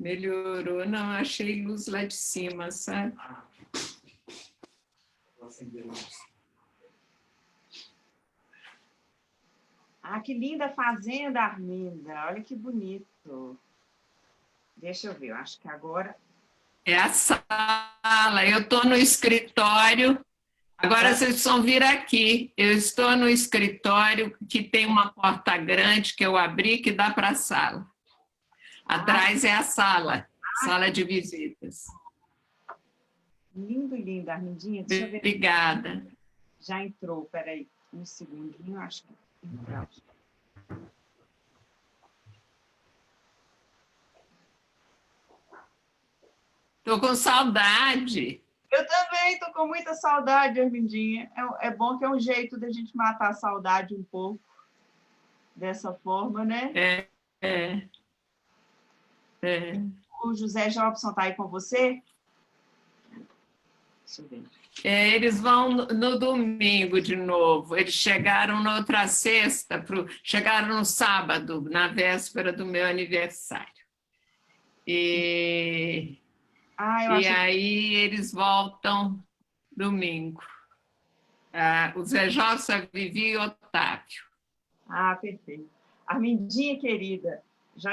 Melhorou. Não, achei luz lá de cima, sabe? Ah, que linda fazenda, Arminda. Olha que bonito. Deixa eu ver, eu acho que agora... É a sala. Eu estou no escritório. Agora vocês vão vir aqui. Eu estou no escritório que tem uma porta grande que eu abri que dá para a sala. Atrás é a sala de visitas. Lindo, linda, Armindinha. Deixa eu ver. Obrigada. Já entrou, peraí, um segundinho, acho que entrou. Estou com saudade. Eu também estou com muita saudade, Armindinha. É bom que é um jeito da gente matar a saudade um pouco, dessa forma, né? É. O José Jobson está aí com você? Deixa eu ver. Eles vão no domingo de novo. Eles chegaram na outra sexta, chegaram no sábado, na véspera do meu aniversário. E aí eles voltam domingo. O Zé Jossa, a Vivi e o Otávio. Ah, perfeito. Armindinha, querida, já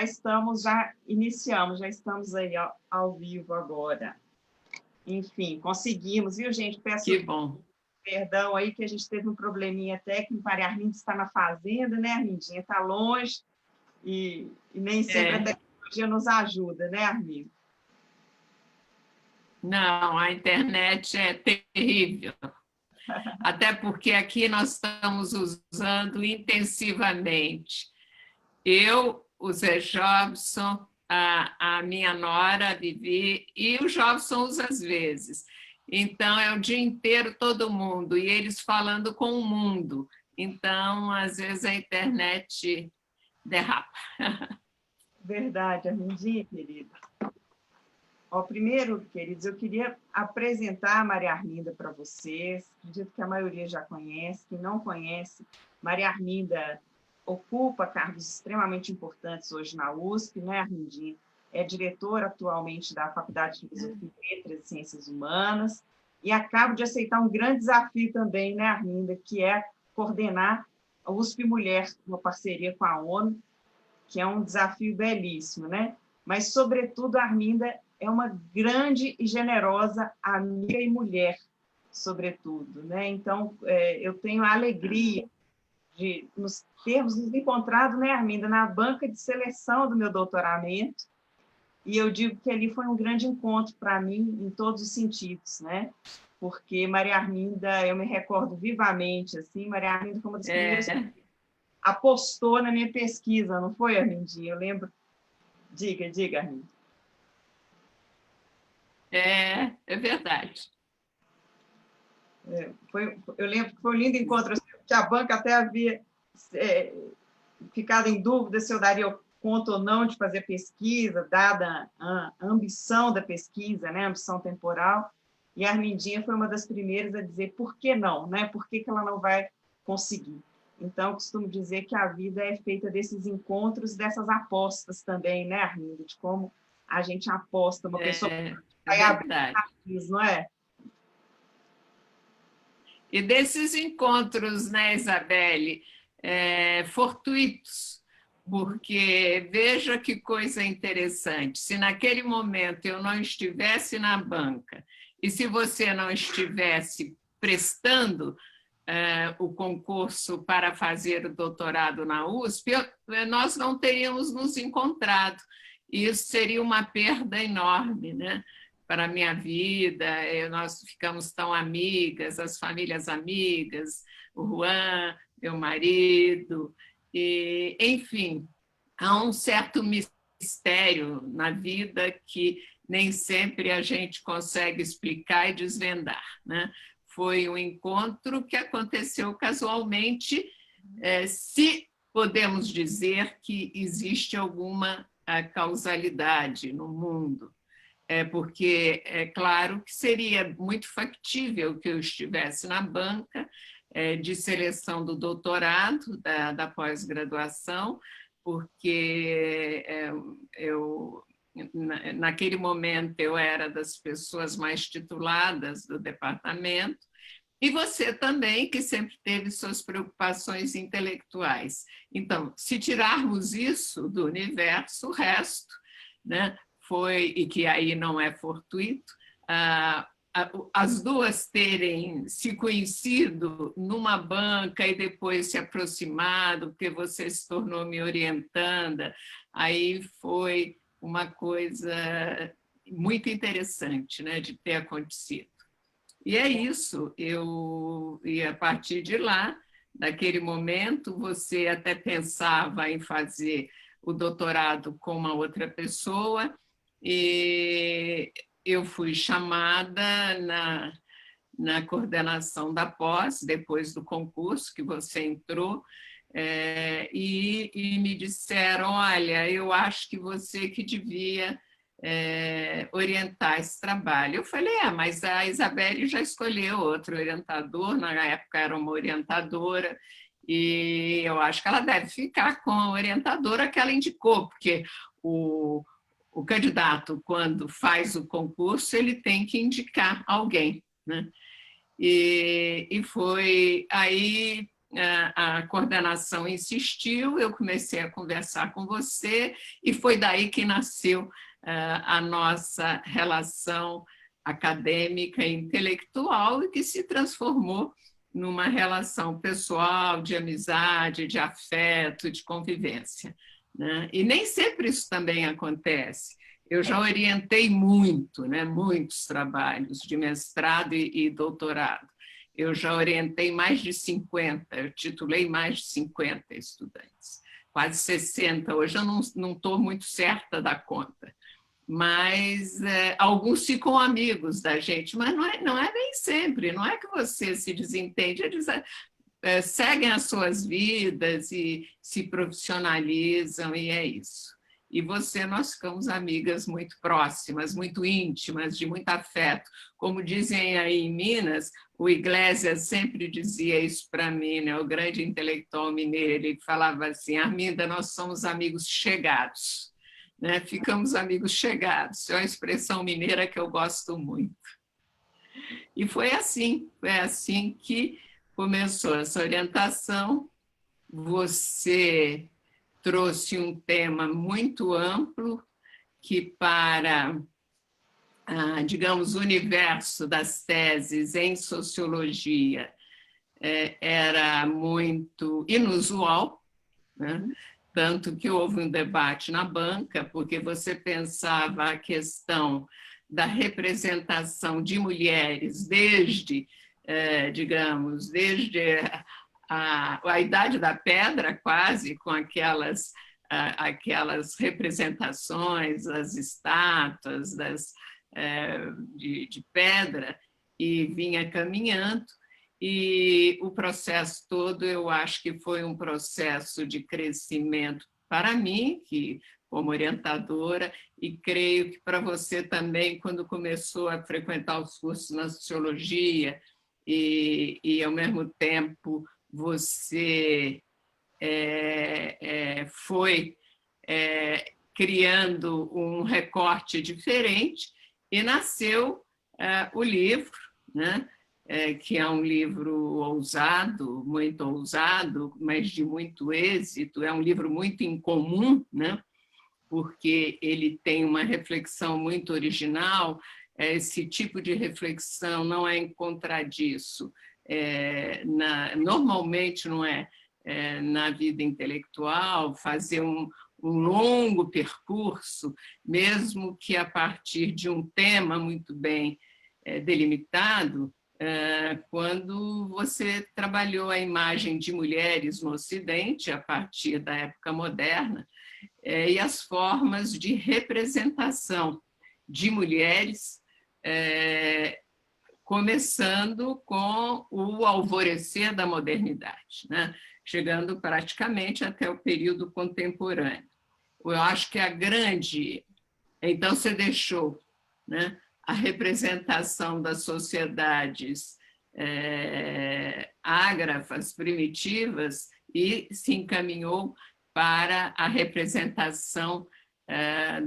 iniciamos, já estamos aí ao vivo agora. Enfim, conseguimos, viu, gente? Peço que bom. Perdão aí que a gente teve um probleminha técnico. Maria Arminda está na fazenda, né, Armindinha? Está longe e nem sempre a tecnologia nos ajuda, né, Arminda? Não, a internet é terrível. Até porque aqui nós estamos usando intensivamente. Eu, o Zé Jobson, a minha nora, a Vivi, e o Jobson usa às vezes. Então, é o dia inteiro todo mundo, e eles falando com o mundo. Então, às vezes, a internet derrapa. Verdade, Armindinha, querida. Primeiro, queridos, eu queria apresentar a Maria Arminda para vocês. Acredito que a maioria já conhece. Quem não conhece, Maria Arminda ocupa cargos extremamente importantes hoje na USP, né, Armindinha? É diretora atualmente da Faculdade de Filosofia e Letras e Ciências Humanas e acabo de aceitar um grande desafio também, né, Arminda, que é coordenar a USP Mulher, uma parceria com a ONU, que é um desafio belíssimo, né? Mas, sobretudo, a Arminda é uma grande e generosa amiga e mulher, sobretudo, né? Então, eu tenho a alegria de termos nos encontrado, né, Arminda, na banca de seleção do meu doutoramento, e eu digo que ali foi um grande encontro para mim, em todos os sentidos, né? Porque Maria Arminda, eu me recordo vivamente, assim, Maria Arminda foi uma das primeiras que apostou na minha pesquisa, não foi, Armindinha? Eu lembro. Diga, Arminda. É verdade. Eu lembro que foi um lindo encontro, que a banca até havia ficado em dúvida se eu daria conta ou não de fazer pesquisa, dada a ambição da pesquisa, né, a ambição temporal, e a Armindinha foi uma das primeiras a dizer por que não, né? Por que ela não vai conseguir. Então, eu costumo dizer que a vida é feita desses encontros, dessas apostas também, né, Arminda? De como a gente aposta, uma pessoa vai abrir caminhos, não é? E desses encontros, né, Isabelle, fortuitos, porque veja que coisa interessante, se naquele momento eu não estivesse na banca e se você não estivesse prestando o concurso para fazer o doutorado na USP, nós não teríamos nos encontrado. E isso seria uma perda enorme, né? Para a minha vida, nós ficamos tão amigas, as famílias amigas, o Juan, meu marido, e, enfim, há um certo mistério na vida que nem sempre a gente consegue explicar e desvendar, né? Foi um encontro que aconteceu casualmente, se podemos dizer que existe alguma causalidade no mundo. Porque é claro que seria muito factível que eu estivesse na banca de seleção do doutorado, da pós-graduação, porque eu naquele momento eu era das pessoas mais tituladas do departamento, e você também, que sempre teve suas preocupações intelectuais. Então, se tirarmos isso do universo, o resto, né, foi, e que aí não é fortuito, as duas terem se conhecido numa banca e depois se aproximado, porque você se tornou me orientanda, aí foi uma coisa muito interessante, né, de ter acontecido. E é isso, e a partir de lá, naquele momento, você até pensava em fazer o doutorado com uma outra pessoa, e eu fui chamada na coordenação da pós, depois do concurso que você entrou, e me disseram, olha, eu acho que você que devia orientar esse trabalho. Eu falei, mas a Isabelle já escolheu outro orientador, na época era uma orientadora, e eu acho que ela deve ficar com a orientadora que ela indicou, porque o candidato, quando faz o concurso, ele tem que indicar alguém, né? E foi aí a coordenação insistiu, eu comecei a conversar com você, e foi daí que nasceu a nossa relação acadêmica e intelectual, e que se transformou numa relação pessoal, de amizade, de afeto, de convivência, né? E nem sempre isso também acontece. Eu já orientei muito, né, muitos trabalhos de mestrado e doutorado. Eu já orientei mais de 50, eu titulei mais de 50 estudantes, quase 60. Hoje eu não estou muito certa da conta, mas alguns ficam amigos da gente, mas não é nem sempre, não é que você se desentende, eles seguem as suas vidas e se profissionalizam, e é isso. E você, nós ficamos amigas muito próximas, muito íntimas, de muito afeto. Como dizem aí em Minas, o Iglesias sempre dizia isso para mim, né? O grande intelectual mineiro, ele falava assim, Arminda, nós somos amigos chegados, né? Ficamos amigos chegados, é uma expressão mineira que eu gosto muito. E foi assim que começou essa orientação. Você trouxe um tema muito amplo que para, digamos, o universo das teses em sociologia era muito inusual, né? Tanto que houve um debate na banca, porque você pensava a questão da representação de mulheres digamos, desde a Idade da Pedra, quase, com aquelas representações, as estátuas de pedra, e vinha caminhando. E o processo todo, eu acho que foi um processo de crescimento para mim, que como orientadora, e creio que para você também, quando começou a frequentar os cursos na sociologia, e ao mesmo tempo você foi criando um recorte diferente, e nasceu o livro, né? Que é um livro ousado, muito ousado, mas de muito êxito, é um livro muito incomum, né? Porque ele tem uma reflexão muito original. Esse tipo de reflexão não é encontradiço, normalmente não é, na vida intelectual, fazer um longo percurso, mesmo que a partir de um tema muito bem delimitado, quando você trabalhou a imagem de mulheres no Ocidente, a partir da época moderna, e as formas de representação de mulheres, começando com o alvorecer da modernidade, né? Chegando praticamente até o período contemporâneo. Eu acho que a grande... Então, você deixou, né, a representação das sociedades ágrafas, primitivas, e se encaminhou para a representação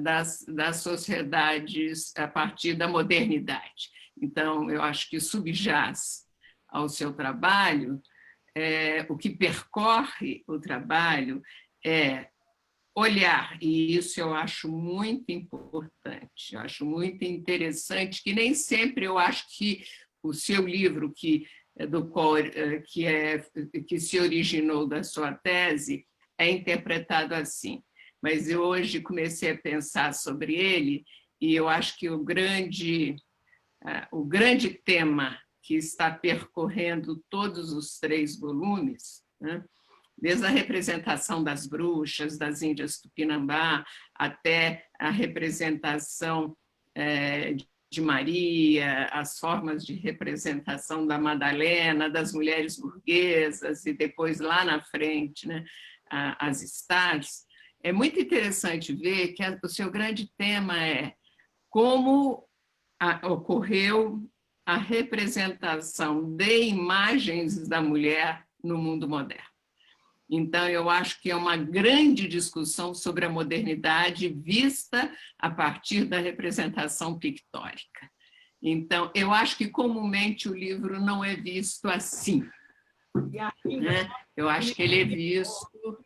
das sociedades a partir da modernidade. Então, eu acho que subjaz ao seu trabalho, o que percorre o trabalho é olhar, e isso eu acho muito importante, eu acho muito interessante, que nem sempre eu acho que o seu livro, que se originou da sua tese, é interpretado assim. Mas eu hoje comecei a pensar sobre ele, e eu acho que o grande tema que está percorrendo todos os 3 volumes, né, desde a representação das bruxas, das índias Tupinambá, até a representação de Maria, as formas de representação da Madalena, das mulheres burguesas, e depois, lá na frente, né, as stars. É muito interessante ver que o seu grande tema é como ocorreu a representação de imagens da mulher no mundo moderno. Então, eu acho que é uma grande discussão sobre a modernidade vista a partir da representação pictórica. Então, eu acho que comumente o livro não é visto assim, né? Eu acho que ele é visto...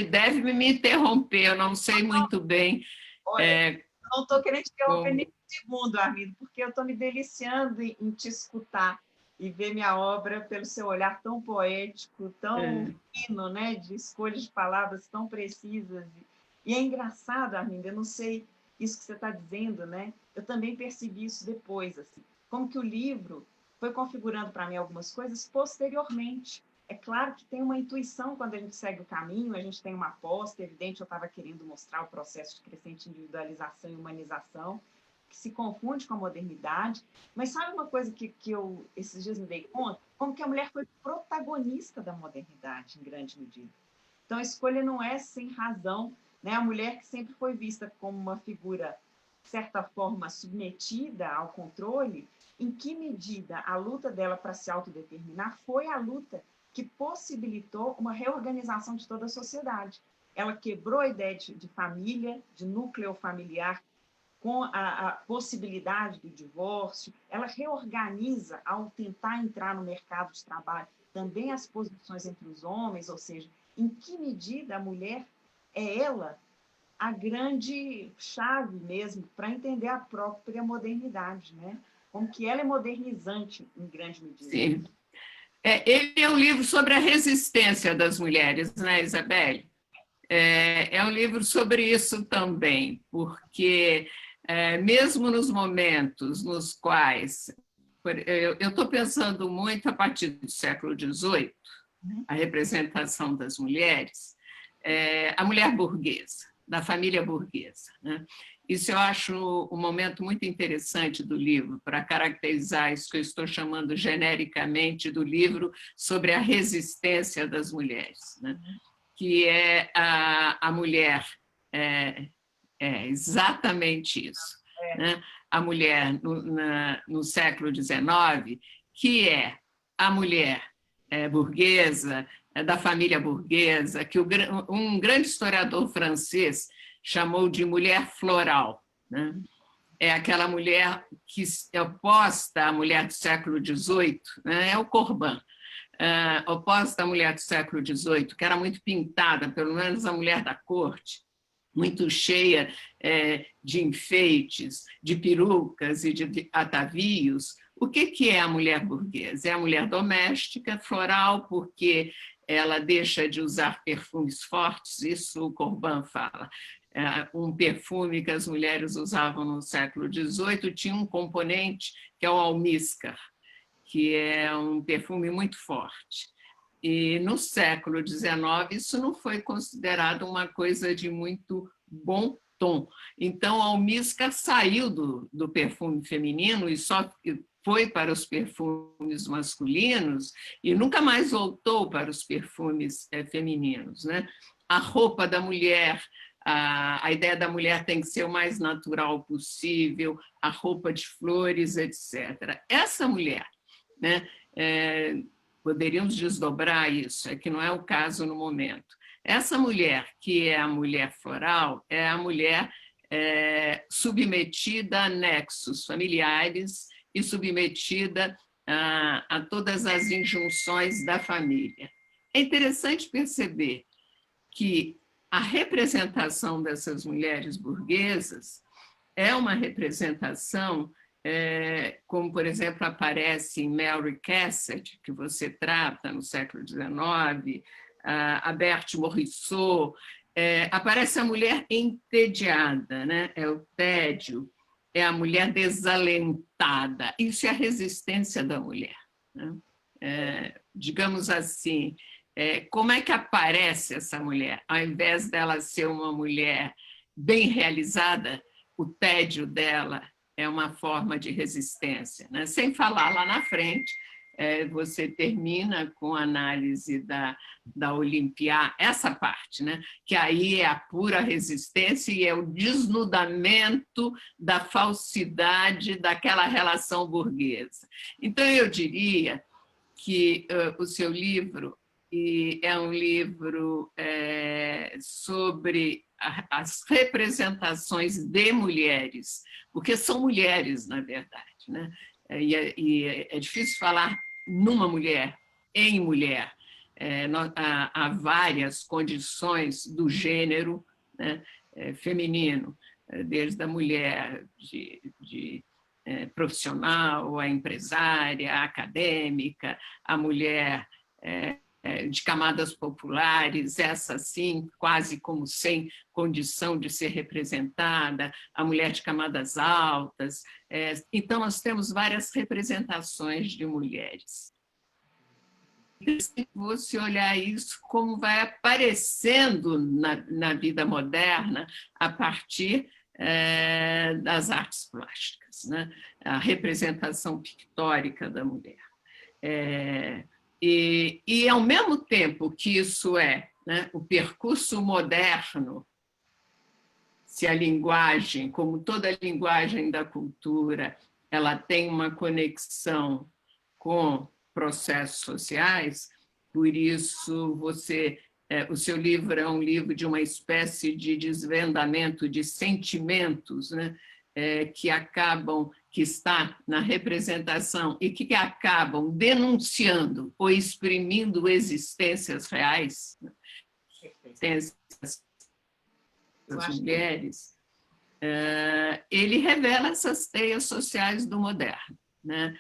Deve me interromper, eu não sei muito bem. Olha, não estou querendo te interromper nem um segundo, Armindo, porque eu estou me deliciando em te escutar e ver minha obra pelo seu olhar tão poético, tão fino, né? De escolhas de palavras tão precisas. E é engraçado, Armindo, eu não sei isso que você está dizendo, né? Eu também percebi isso depois, assim, como que o livro foi configurando para mim algumas coisas posteriormente. É claro que tem uma intuição quando a gente segue o caminho, a gente tem uma aposta, evidente, eu estava querendo mostrar o processo de crescente individualização e humanização, que se confunde com a modernidade, mas sabe uma coisa que eu esses dias me dei conta? Como que a mulher foi protagonista da modernidade, em grande medida. Então, a escolha não é sem razão, né? A mulher que sempre foi vista como uma figura, de certa forma, submetida ao controle, em que medida a luta dela para se autodeterminar foi a luta que possibilitou uma reorganização de toda a sociedade. Ela quebrou a ideia de família, de núcleo familiar, com a possibilidade do divórcio, ela reorganiza, ao tentar entrar no mercado de trabalho, também as posições entre os homens, ou seja, em que medida a mulher é ela a grande chave mesmo para entender a própria modernidade, né? Como que ela é modernizante em grande medida. Sim. Ele é um livro sobre a resistência das mulheres, né, Isabelle? É um livro sobre isso também, porque mesmo nos momentos nos quais... Eu estou pensando muito a partir do século XVIII, a representação das mulheres, a mulher burguesa, da família burguesa, né? Isso eu acho um momento muito interessante do livro, para caracterizar isso que eu estou chamando genericamente do livro sobre a resistência das mulheres, né? Que é a mulher, exatamente isso, né? A mulher no século XIX, que é a mulher burguesa, da família burguesa, que um grande historiador francês chamou de mulher floral, né? É aquela mulher que é oposta à mulher do século XVIII, né? É o Corbin, oposta à mulher do século XVIII, que era muito pintada, pelo menos a mulher da corte, muito cheia de enfeites, de perucas e de atavios. O que é a mulher burguesa? É a mulher doméstica, floral, porque ela deixa de usar perfumes fortes, isso o Corbin fala. Um perfume que as mulheres usavam no século XVIII tinha um componente que é o almíscar, que é um perfume muito forte. E no século XIX isso não foi considerado uma coisa de muito bom tom. Então, o almíscar saiu do perfume feminino e só foi para os perfumes masculinos e nunca mais voltou para os perfumes femininos, né? A roupa da mulher, a ideia da mulher tem que ser o mais natural possível, a roupa de flores, etc. Essa mulher, né, poderíamos desdobrar isso, é que não é o caso no momento. Essa mulher, que é a mulher floral, é a mulher submetida a nexos familiares e submetida a todas as injunções da família. É interessante perceber que a representação dessas mulheres burguesas é uma representação, como, por exemplo, aparece em Mary Cassatt, que você trata no século XIX, a Berthe Morisot, aparece a mulher entediada, né? É o tédio, é a mulher desalentada. Isso é a resistência da mulher, né? Digamos assim, como é que aparece essa mulher? Ao invés dela ser uma mulher bem realizada, o tédio dela é uma forma de resistência, né? Sem falar lá na frente, você termina com a análise da Olympia, essa parte, né? Que aí é a pura resistência e é o desnudamento da falsidade daquela relação burguesa. Então, eu diria que o seu livro é um livro sobre as representações de mulheres, porque são mulheres, na verdade, né? E é difícil falar numa mulher, em mulher. Há várias condições do gênero, né, feminino, desde a mulher de profissional, a empresária, a acadêmica, a mulher de camadas populares, essa sim, quase como sem condição de ser representada, a mulher de camadas altas. Então, nós temos várias representações de mulheres. Se você olhar isso, como vai aparecendo na vida moderna a partir das artes plásticas, né? A representação pictórica da mulher. E, ao mesmo tempo que isso né, o percurso moderno, se a linguagem, como toda linguagem da cultura, ela tem uma conexão com processos sociais, por isso o seu livro é um livro de uma espécie de desvendamento de sentimentos, né, que está na representação e que acabam denunciando ou exprimindo existências reais, existências das mulheres, ele revela essas teias sociais do moderno, né?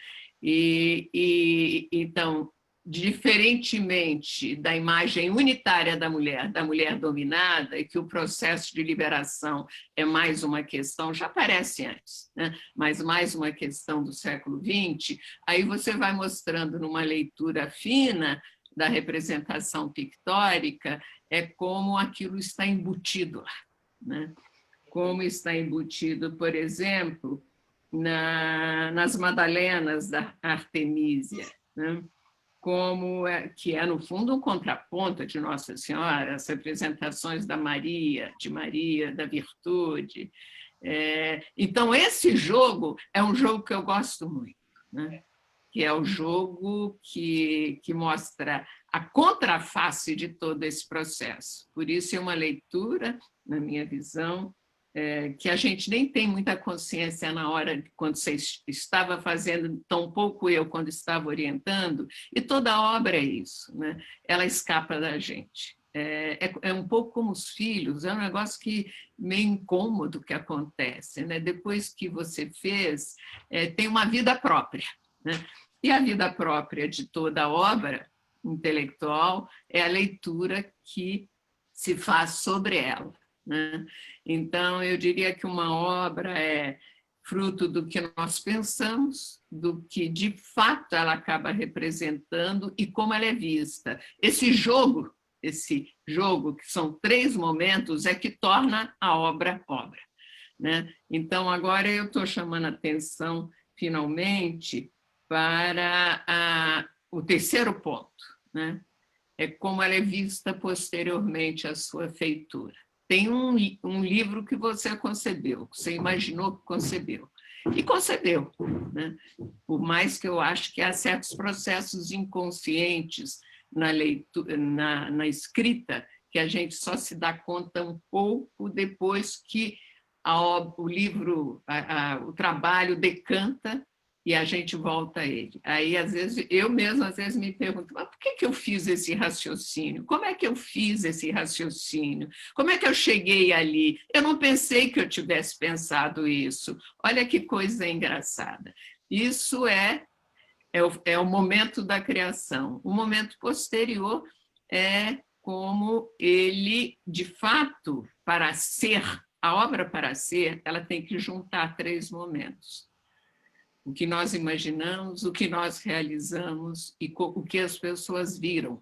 Então, diferentemente da imagem unitária da mulher dominada, e que o processo de liberação é mais uma questão, já aparece antes, né? Mas mais uma questão do século XX, aí você vai mostrando numa leitura fina da representação pictórica como aquilo está embutido lá, né? Como está embutido, por exemplo, nas Madalenas da Artemísia, né? Como que no fundo, um contraponto de Nossa Senhora, as representações da Maria, da virtude. Então, esse jogo é um jogo que eu gosto muito, né? Que é o jogo que mostra a contraface de todo esse processo. Por isso, é uma leitura, na minha visão, que a gente nem tem muita consciência na hora, quando você estava fazendo, tão pouco eu, quando estava orientando, e toda a obra é isso, né? Ela escapa da gente. É um pouco como os filhos, é um negócio que meio incômodo que acontece, né? Depois que você fez, tem uma vida própria, né? E a vida própria de toda a obra intelectual é a leitura que se faz sobre ela, né? Então, eu diria que uma obra é fruto do que nós pensamos, do que de fato ela acaba representando e como ela é vista. Esse jogo, que são 3 momentos, é que torna a obra, né? Então, agora eu estou chamando a atenção, finalmente, para o terceiro ponto, né? É como ela é vista posteriormente à sua feitura. Tem um livro que você concebeu, que você imaginou que concebeu. E concebeu, né? Por mais que eu acho que há certos processos inconscientes na leitura, na escrita, que a gente só se dá conta um pouco depois que o livro, o trabalho decanta e a gente volta a ele. Aí, às vezes, eu mesma, às vezes, me pergunto, mas por que eu fiz esse raciocínio? Como é que eu fiz esse raciocínio? Como é que eu cheguei ali? Eu não pensei que eu tivesse pensado isso. Olha que coisa engraçada. Isso é o momento da criação. O momento posterior é como ele, de fato, para ser, a obra para ser, ela tem que juntar 3 momentos. O que nós imaginamos, o que nós realizamos e o que as pessoas viram.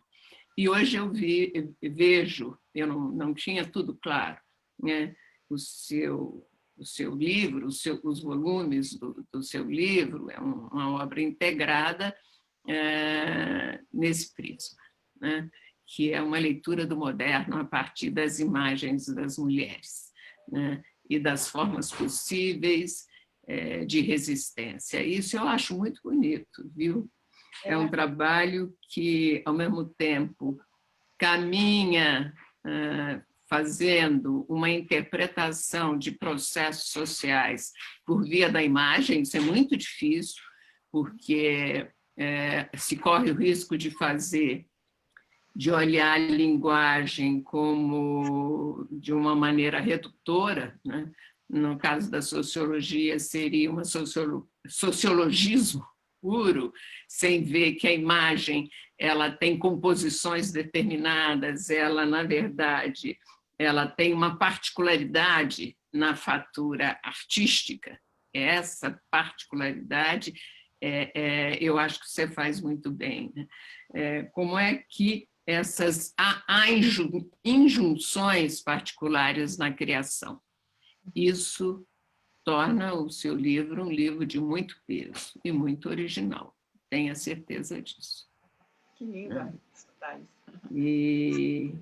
E hoje eu vejo, eu não tinha tudo claro, né? o seu livro, os volumes do seu livro, é uma obra integrada nesse prisma, né? Que é uma leitura do moderno a partir das imagens das mulheres, né? E das formas possíveis de resistência. Isso eu acho muito bonito, viu? É um trabalho que, ao mesmo tempo, caminha fazendo uma interpretação de processos sociais por via da imagem. Isso é muito difícil, porque se corre o risco de olhar a linguagem como de uma maneira redutora, né? No caso da sociologia, seria um sociologismo puro, sem ver que a imagem ela tem composições determinadas, ela, na verdade, ela tem uma particularidade na fatura artística. Essa particularidade, eu acho que você faz muito bem, né? Como é que há injunções particulares na criação? Isso torna o seu livro um livro de muito peso e muito original. Tenha certeza disso. Que lindo escutar isso. E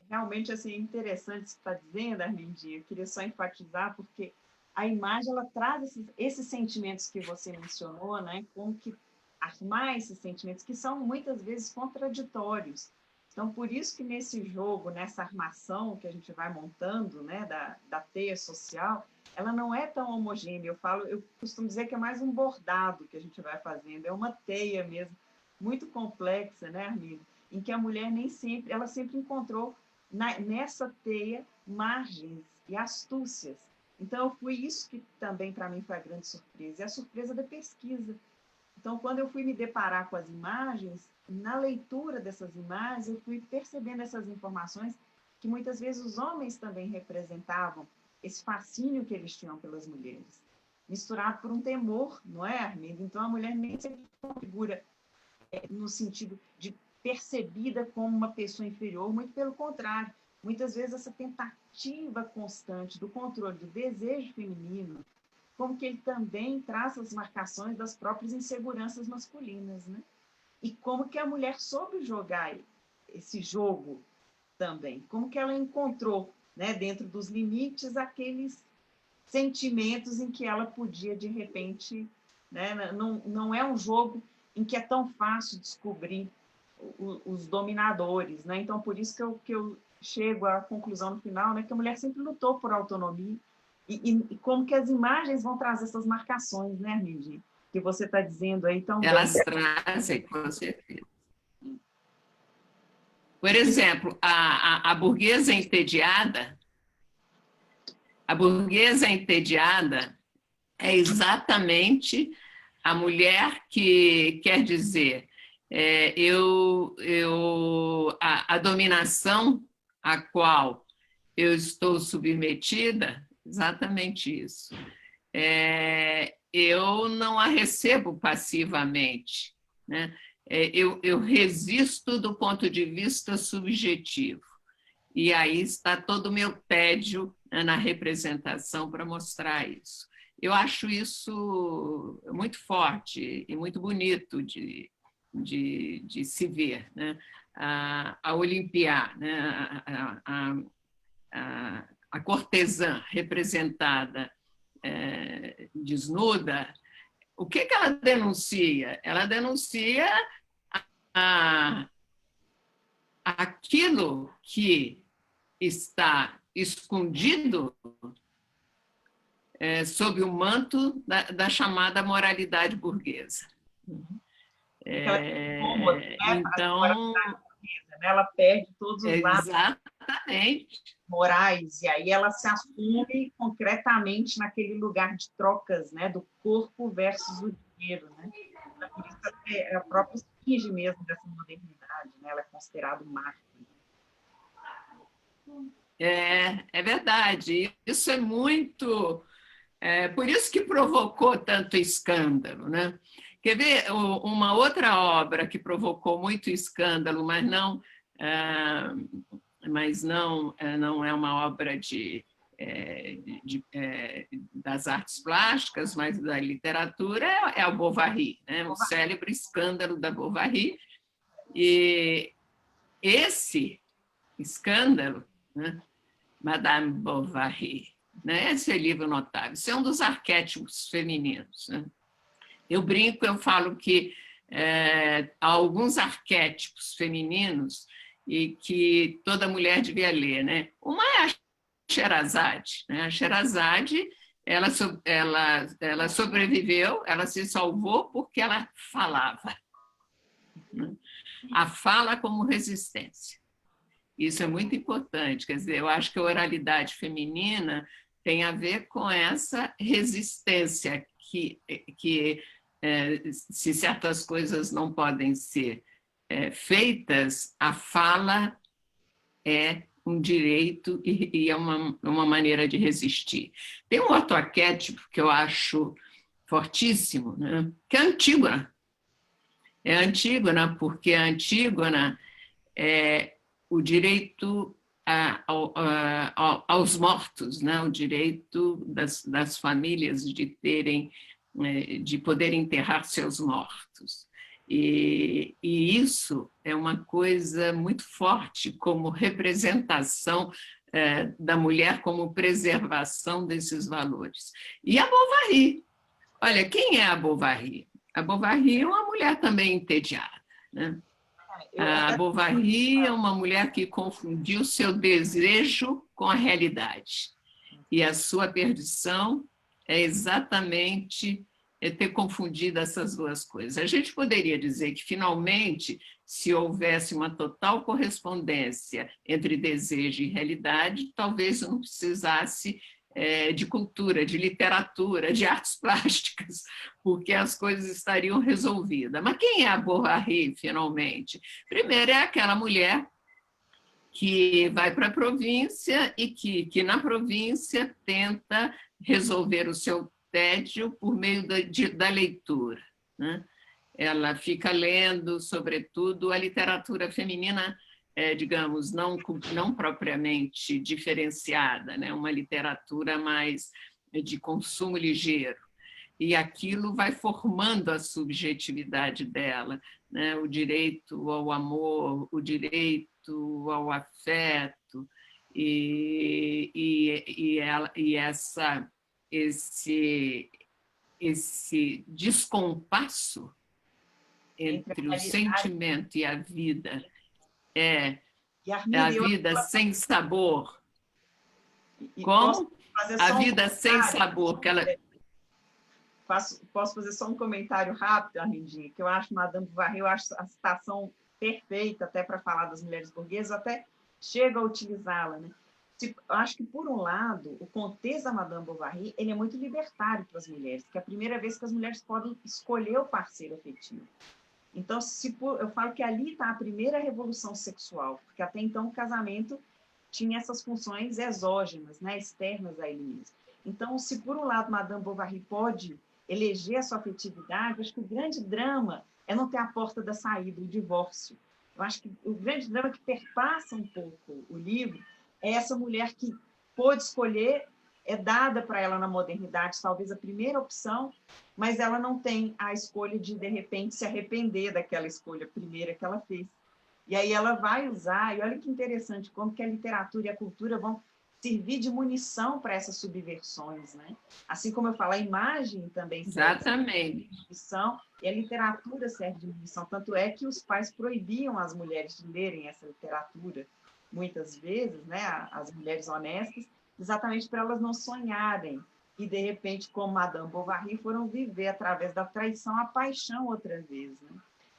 realmente, assim, é interessante isso que você está dizendo, Armindinha. Eu queria só enfatizar, porque a imagem ela traz esses sentimentos que você mencionou, né? Como que armar esses sentimentos que são muitas vezes contraditórios. Então, por isso que nesse jogo, nessa armação que a gente vai montando, né, da teia social, ela não é tão homogênea. Eu costumo dizer que é mais um bordado que a gente vai fazendo, é uma teia mesmo, muito complexa, né, Armindo? Em que a mulher ela sempre encontrou nessa teia margens e astúcias. Então, foi isso que também para mim foi a grande surpresa, e a surpresa da pesquisa. Então, quando eu fui me deparar com as imagens, na leitura dessas imagens, eu fui percebendo essas informações que muitas vezes os homens também representavam esse fascínio que eles tinham pelas mulheres, misturado por um temor, não é, Armindo? Então, a mulher nem sempre configura no sentido de percebida como uma pessoa inferior, muito pelo contrário. Muitas vezes essa tentativa constante do controle do desejo feminino, como que ele também traz as marcações das próprias inseguranças masculinas, né? E como que a mulher soube jogar esse jogo também, como que ela encontrou, né, dentro dos limites, aqueles sentimentos em que ela podia, de repente, né, não é um jogo em que é tão fácil descobrir os dominadores, né? Então, por isso que eu chego à conclusão no final, né, que a mulher sempre lutou por autonomia, e como que as imagens vão trazer essas marcações, né, Armindi? Que você está dizendo aí tão elas bem. trazem, com certeza. Por exemplo, a burguesa entediada, é exatamente a mulher que quer dizer a dominação a qual eu estou submetida, exatamente isso. Eu não a recebo passivamente, né? Eu resisto do ponto de vista subjetivo. E aí está todo o meu tédio, né, na representação para mostrar isso. Eu acho isso muito forte e muito bonito de se ver, né? A Olimpiá, né? A cortesã representada desnuda, o que ela denuncia? Ela denuncia a aquilo que está escondido sob o manto da chamada moralidade burguesa. Então, ela perde todos os lados exatamente morais, e aí ela se assume concretamente naquele lugar de trocas, né, do corpo versus o dinheiro, né? Por isso é a própria esfinge mesmo dessa modernidade, né? Ela é considerada um mártir. É verdade. Isso é muito... por isso que provocou tanto escândalo, né? Quer ver uma outra obra que provocou muito escândalo, não é uma obra das artes plásticas, mas da literatura, é o Bovary, né? O célebre escândalo da Bovary. E esse escândalo, né? Madame Bovary, né? Esse é livro notável. Isso é um dos arquétipos femininos, né? Eu brinco, eu falo que há alguns arquétipos femininos e que toda mulher devia ler, né? Uma é a Sherazade, né? A Sherazade, ela sobreviveu, ela se salvou porque ela falava, né? A fala como resistência. Isso é muito importante, quer dizer, eu acho que a oralidade feminina tem a ver com essa resistência que se certas coisas não podem ser feitas, a fala é um direito e é uma maneira de resistir. Tem um outro arquétipo que eu acho fortíssimo, né? Que é a Antígona. É a Antígona porque a Antígona é o direito aos mortos, né? O direito das famílias de poder enterrar seus mortos. E isso é uma coisa muito forte como representação da mulher como preservação desses valores. E a Bovary. Olha, quem é a Bovary? A Bovary é uma mulher também entediada, né? A Bovary é uma mulher que confundiu seu desejo com a realidade. E a sua perdição é exatamente ter confundido essas duas coisas. A gente poderia dizer que, finalmente, se houvesse uma total correspondência entre desejo e realidade, talvez não precisasse de cultura, de literatura, de artes plásticas, porque as coisas estariam resolvidas. Mas quem é a Bovary, finalmente? Primeiro, é aquela mulher que vai para a província e que na província tenta resolver o seu tédio por meio da leitura, né? Ela fica lendo, sobretudo, a literatura feminina, digamos, não propriamente diferenciada, né? Uma literatura mais de consumo ligeiro. E aquilo vai formando a subjetividade dela, né? O direito ao amor, o direito ao afeto, esse descompasso entre o sentimento e a vida, a vida sem sabor. Como? A vida sem sabor. Posso fazer só um comentário rápido, Arlindinha, que eu acho Madame Bovary, eu acho a citação perfeita até para falar das mulheres burguesas, até chega a utilizá-la, né? Eu acho que, por um lado, o contexto da Madame Bovary ele é muito libertário para as mulheres, porque é a primeira vez que as mulheres podem escolher o parceiro afetivo. Então, eu falo que ali está a primeira revolução sexual, porque até então o casamento tinha essas funções exógenas, né, externas a ele mesmo. Então, se por um lado Madame Bovary pode eleger a sua afetividade, acho que o grande drama é não ter a porta da saída, o divórcio. Eu acho que o grande drama que perpassa um pouco o livro é essa mulher que pôde escolher, é dada para ela na modernidade, talvez a primeira opção, mas ela não tem a escolha de repente, se arrepender daquela escolha primeira que ela fez. E aí ela vai usar, e olha que interessante, como que a literatura e a cultura vão servir de munição para essas subversões, né? Assim como eu falo, a imagem também serve Exatamente. de munição e a literatura serve de munição. Tanto é que os pais proibiam as mulheres de lerem essa literatura, muitas vezes, né? As mulheres honestas, exatamente para elas não sonharem e, de repente, como Madame Bovary, foram viver através da traição a paixão outra vez, né?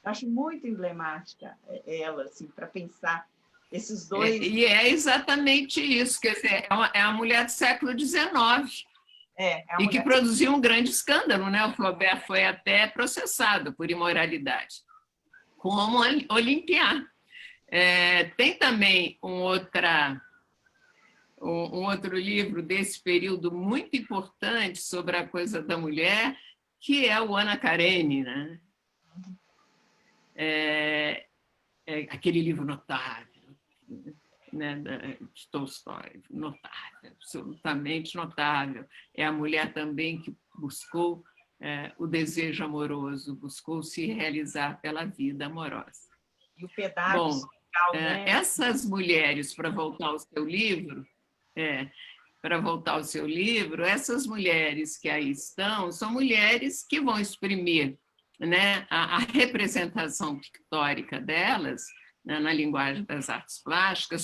Eu acho muito emblemática ela, assim, para pensar esses dois... E é exatamente isso, quer dizer, é a mulher do século XIX, a e que mulher... produziu um grande escândalo, né? O Flaubert foi até processado por imoralidade, como Olympia. Tem também um outro livro desse período muito importante sobre a coisa da mulher, que é o Ana Karenina, né? Aquele livro notável, né, de Tolstói, notável, absolutamente notável. É a mulher também que buscou o desejo amoroso, buscou se realizar pela vida amorosa. E o pedágio Bom, social, né? essas mulheres, para voltar ao seu livro, essas mulheres que aí estão são mulheres que vão exprimir, né, a representação pictórica delas, né, na linguagem das artes plásticas,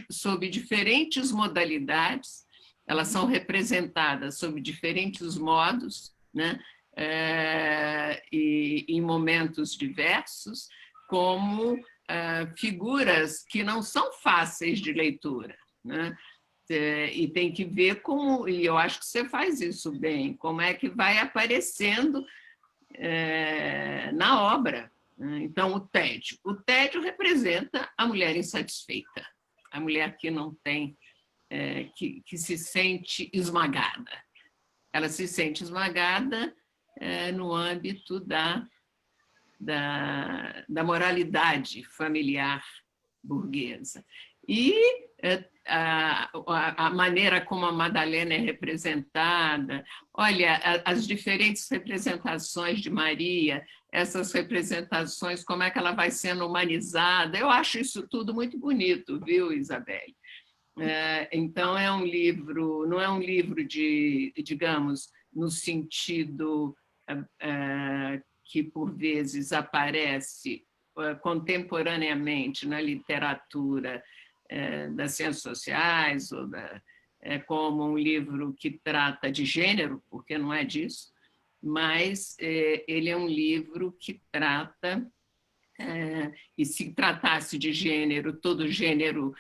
sob diferentes modalidades. Elas são representadas sob diferentes modos, né, e em momentos diversos, como figuras que não são fáceis de leitura, né? E tem que ver como, e eu acho que você faz isso bem, como é que vai aparecendo na obra. Então, o tédio. O tédio representa a mulher insatisfeita, a mulher que não tem, que se sente esmagada. Ela se sente esmagada no âmbito da moralidade familiar burguesa. E a maneira como a Madalena é representada, olha, as diferentes representações de Maria, essas representações, como é que ela vai sendo humanizada, eu acho isso tudo muito bonito, viu, Isabelle? Então, é um livro, não é um livro de, digamos, no sentido que, por vezes, aparece contemporaneamente na literatura das ciências sociais, ou como um livro que trata de gênero, porque não é disso, mas ele é um livro que trata, e se tratasse de gênero, todo gênero,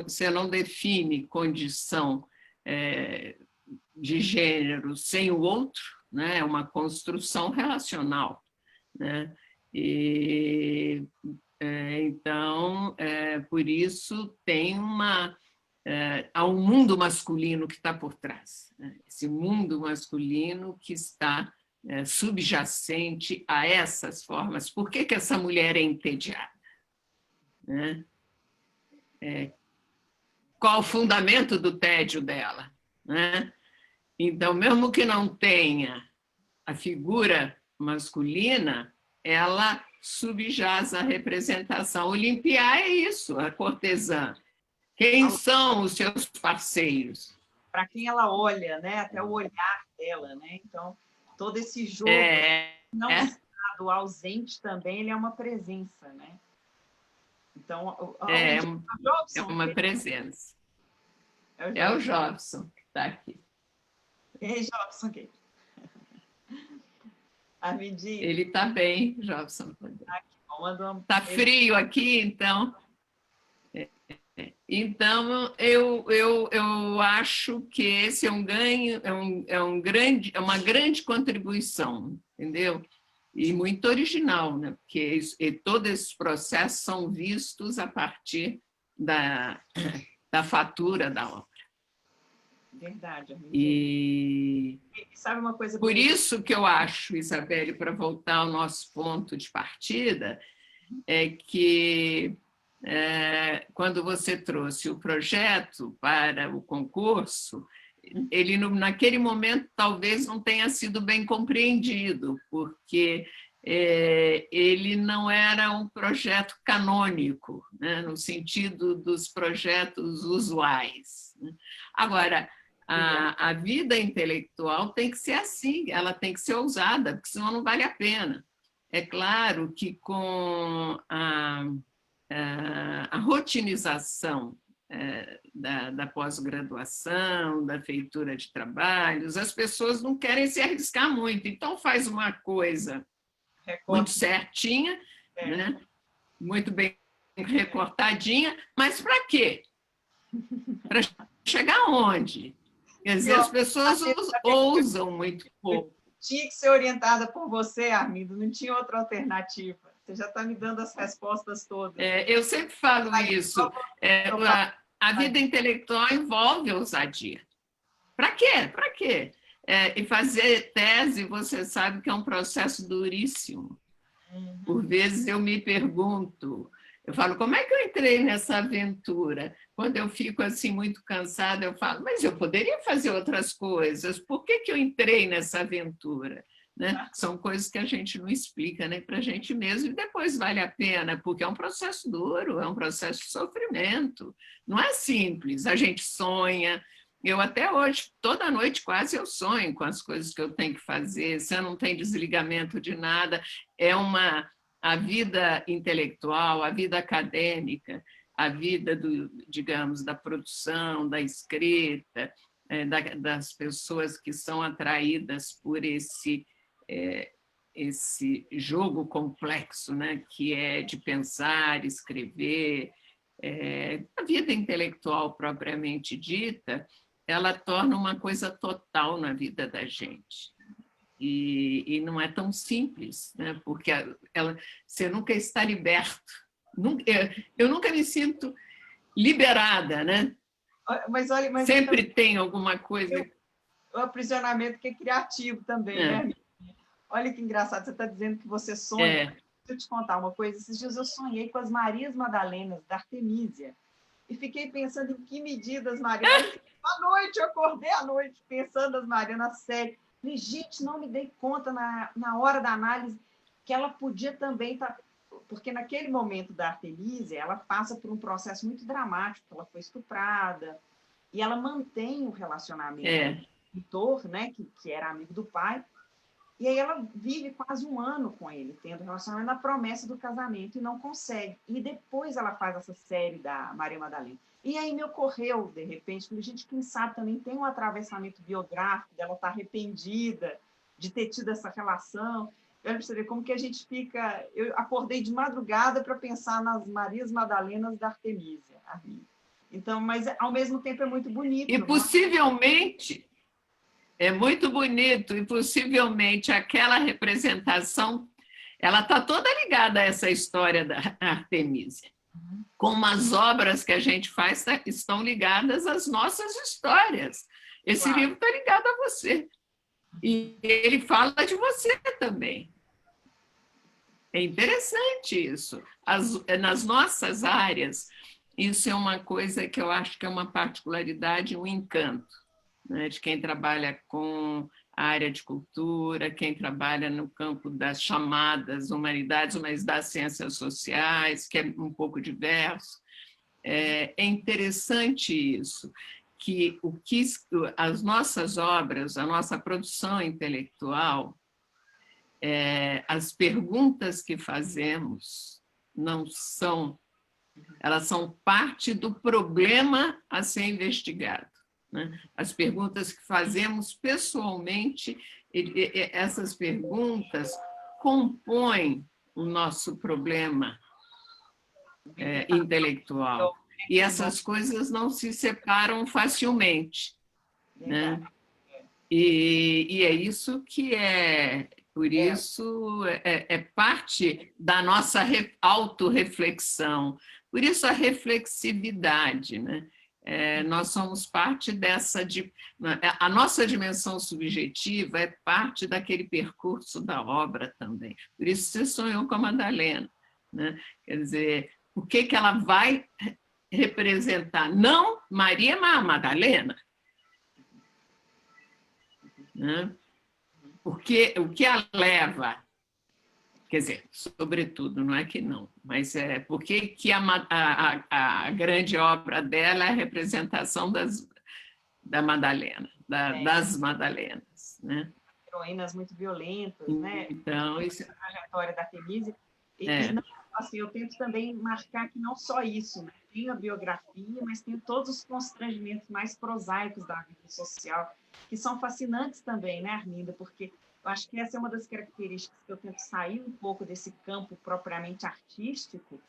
você não define condição de gênero sem o outro, né? É uma construção relacional, né? E então, por isso, há um mundo masculino que está por trás. Né? Esse mundo masculino que está subjacente a essas formas. Por que essa mulher é entediada? Né? Qual o fundamento do tédio dela? Né? Então, mesmo que não tenha a figura masculina, ela subjaz a representação. Olimpiar é isso, a cortesã. Quem são os seus parceiros? Para quem ela olha, né? Até o olhar dela, né? Então, todo esse jogo não estado ausente também, ele é uma presença, né? Então, é uma presença. É o Jobson que está aqui. É Jobson aqui. Ele está bem, Jobson. Está frio aqui, então. Então, eu acho que esse é um ganho, é uma grande contribuição, entendeu? E muito original, né? Porque todos esses processos são vistos a partir da fatura da obra. Verdade. E sabe uma coisa por isso que eu acho, Isabelle, para voltar ao nosso ponto de partida, é que quando você trouxe o projeto para o concurso, ele, naquele momento, talvez não tenha sido bem compreendido, porque ele não era um projeto canônico, né, no sentido dos projetos usuais. né? Agora, a vida intelectual tem que ser assim, ela tem que ser ousada, porque senão não vale a pena. É claro que com a rotinização da pós-graduação, da feitura de trabalhos, as pessoas não querem se arriscar muito, então faz uma coisa muito certinha, né? Muito bem recortadinha, mas para quê? Para chegar aonde? Quer dizer, as pessoas ousam muito pouco. Tinha que ser orientada por você, Armindo, não tinha outra alternativa. Você já está me dando as respostas todas. Eu sempre falo isso. A vida intelectual envolve ousadia. Para quê? Para quê? E fazer tese, você sabe que é um processo duríssimo. Por vezes eu me pergunto, eu falo, como é que eu entrei nessa aventura? Quando eu fico assim muito cansada, eu falo, mas eu poderia fazer outras coisas, por que eu entrei nessa aventura? Né? São coisas que a gente não explica nem para a gente mesmo, e depois vale a pena, porque é um processo duro, é um processo de sofrimento, não é simples, a gente sonha. Eu até hoje, toda noite quase eu sonho com as coisas que eu tenho que fazer, você não tem desligamento de nada, a vida intelectual, a vida acadêmica, a vida, digamos, da produção, da escrita, das pessoas que são atraídas por esse jogo complexo, né, que é de pensar, escrever. A vida intelectual propriamente dita, ela torna uma coisa total na vida da gente. E não é tão simples, né? Porque você nunca está liberto. Eu nunca me sinto liberada, né? Mas sempre tem alguma coisa. O aprisionamento que é criativo também, né? Olha que engraçado, você está dizendo que você sonha. Deixa eu te contar uma coisa. Esses dias eu sonhei com as Marias Madalenas da Artemísia e fiquei pensando em que medidas Maria... À noite, eu acordei à noite pensando nas Marias na série. Falei, gente, não me dei conta na hora da análise que ela podia também estar... Porque naquele momento da Artemísia, ela passa por um processo muito dramático, ela foi estuprada, e ela mantém o relacionamento com o Vitor, né, que era amigo do pai, e aí ela vive quase um ano com ele, tendo relacionamento na promessa do casamento, e não consegue. E depois ela faz essa série da Maria Madalena. E aí me ocorreu, de repente, falei, gente, quem sabe também tem um atravessamento biográfico dela estar arrependida de ter tido essa relação. Olha para você ver como que a gente fica... Eu acordei de madrugada para pensar nas Marias Madalenas da Artemísia. Então, mas ao mesmo tempo é muito bonito. E possivelmente... É muito bonito e possivelmente aquela representação, ela está toda ligada a essa história da Artemísia. Como as obras que a gente faz estão ligadas às nossas histórias. Esse livro está ligado a você. E ele fala de você também. É interessante isso. Nas nossas áreas, isso é uma coisa que eu acho que é uma particularidade, um encanto, né, de quem trabalha com a área de cultura, quem trabalha no campo das chamadas humanidades, mas das ciências sociais, que é um pouco diverso. É interessante isso, que as nossas obras, a nossa produção intelectual, as perguntas que fazemos não são, elas são parte do problema a ser investigado. As perguntas que fazemos pessoalmente, essas perguntas compõem o nosso problema intelectual. E essas coisas não se separam facilmente. Né? E é isso que por isso é parte da nossa autorreflexão. Por isso a reflexividade, né? Nós somos parte a nossa dimensão subjetiva é parte daquele percurso da obra também. Por isso você sonhou com a Madalena, né? Quer dizer, o que ela vai representar? Não Maria, mas a Madalena. Né? Porque o que a leva, quer dizer, sobretudo, não é que não, mas porque que a grande obra dela é a representação da Madalena, das Madalenas, né? Heroínas muito violentas, né? Então, isso... A trajetória da Artemisia. E não, assim, eu tento também marcar que não só isso, né? Tem a biografia, mas tem todos os constrangimentos mais prosaicos da vida social, que são fascinantes também, né, Arminda? Porque eu acho que essa é uma das características que eu tento sair um pouco desse campo propriamente artístico,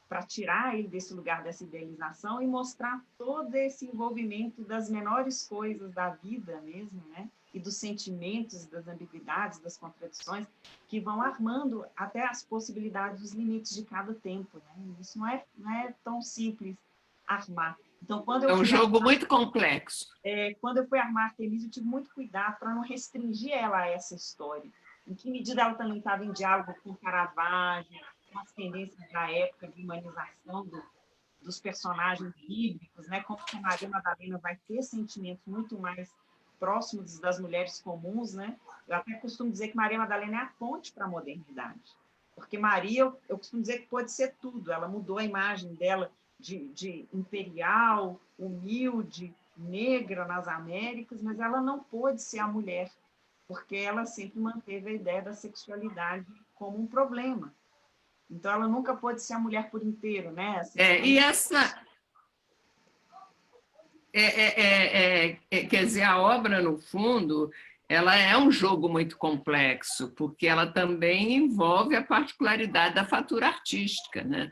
para tirar ele desse lugar dessa idealização e mostrar todo esse envolvimento das menores coisas da vida mesmo, né? E dos sentimentos, das ambiguidades, das contradições, que vão armando até as possibilidades, os limites de cada tempo, né? Isso não é tão simples armar. Então, quando eu é um jogo muito complexo. Quando eu fui armar Artemisia, eu tive muito cuidado para não restringir ela a essa história. Em que medida ela também estava em diálogo com Caravaggio, com as tendências da época de humanização dos personagens bíblicos, né? Como que a Maria Madalena vai ter sentimentos muito mais próximos das mulheres comuns, né? Eu até costumo dizer que Maria Madalena é a ponte para a modernidade, porque Maria, eu costumo dizer que pode ser tudo, ela mudou a imagem dela de imperial, humilde, negra nas Américas, mas ela não pôde ser a mulher, porque ela sempre manteve a ideia da sexualidade como um problema. Então, ela nunca pôde ser a mulher por inteiro, né? E essa... quer dizer, a obra, no fundo, ela é um jogo muito complexo, porque ela também envolve a particularidade da fatura artística, né?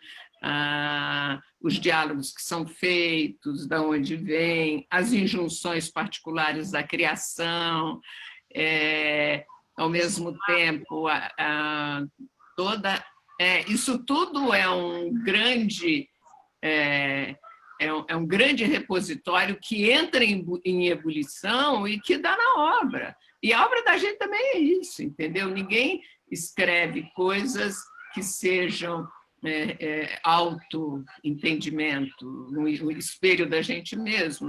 Os diálogos que são feitos, de onde vêm, as injunções particulares da criação, ao mesmo tempo, isso tudo é um grande... É um grande repositório que entra em ebulição e que dá na obra. E a obra da gente também é isso, entendeu? Ninguém escreve coisas que sejam auto-entendimento, no espelho da gente mesmo.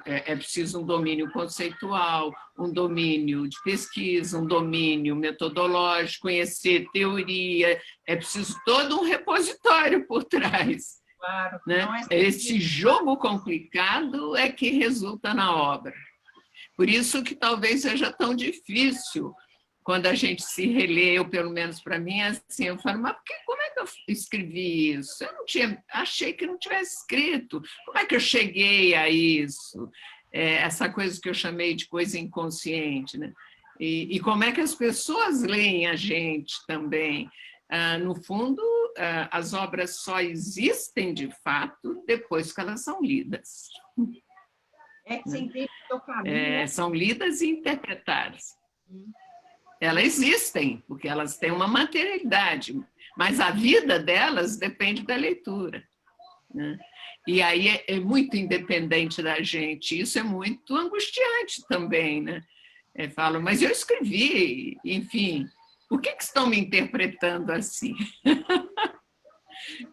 É preciso um domínio conceitual, um domínio de pesquisa, um domínio metodológico, conhecer teoria, é preciso todo um repositório por trás. Claro, né? Esse jogo complicado é que resulta na obra. Por isso que talvez seja tão difícil quando a gente se relê, ou pelo menos para mim, assim, eu falo, mas como é que eu escrevi isso? Eu não tinha, achei que não tivesse escrito. Como é que eu cheguei a isso? Essa coisa que eu chamei de coisa inconsciente, né? E como é que as pessoas leem a gente também? No fundo, as obras só existem, de fato, depois que elas são lidas. Que você entende o seu caminho, né? São lidas e interpretadas. Elas existem, porque elas têm uma materialidade, mas a vida delas depende da leitura. Né? E aí é muito independente da gente, isso é muito angustiante também. Né? Falo, mas eu escrevi, enfim... Por que estão me interpretando assim?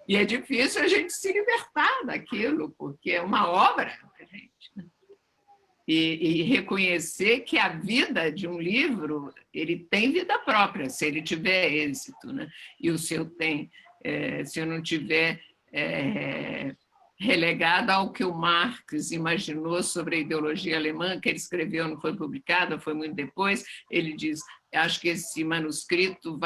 E é difícil a gente se libertar daquilo, porque é uma obra para a gente. Né? E reconhecer que a vida de um livro, ele tem vida própria, se ele tiver êxito, né? E o seu tem, se eu não tiver relegado ao que o Marx imaginou sobre a ideologia alemã, que ele escreveu, não foi publicado, foi muito depois, ele diz, acho que esse manuscrito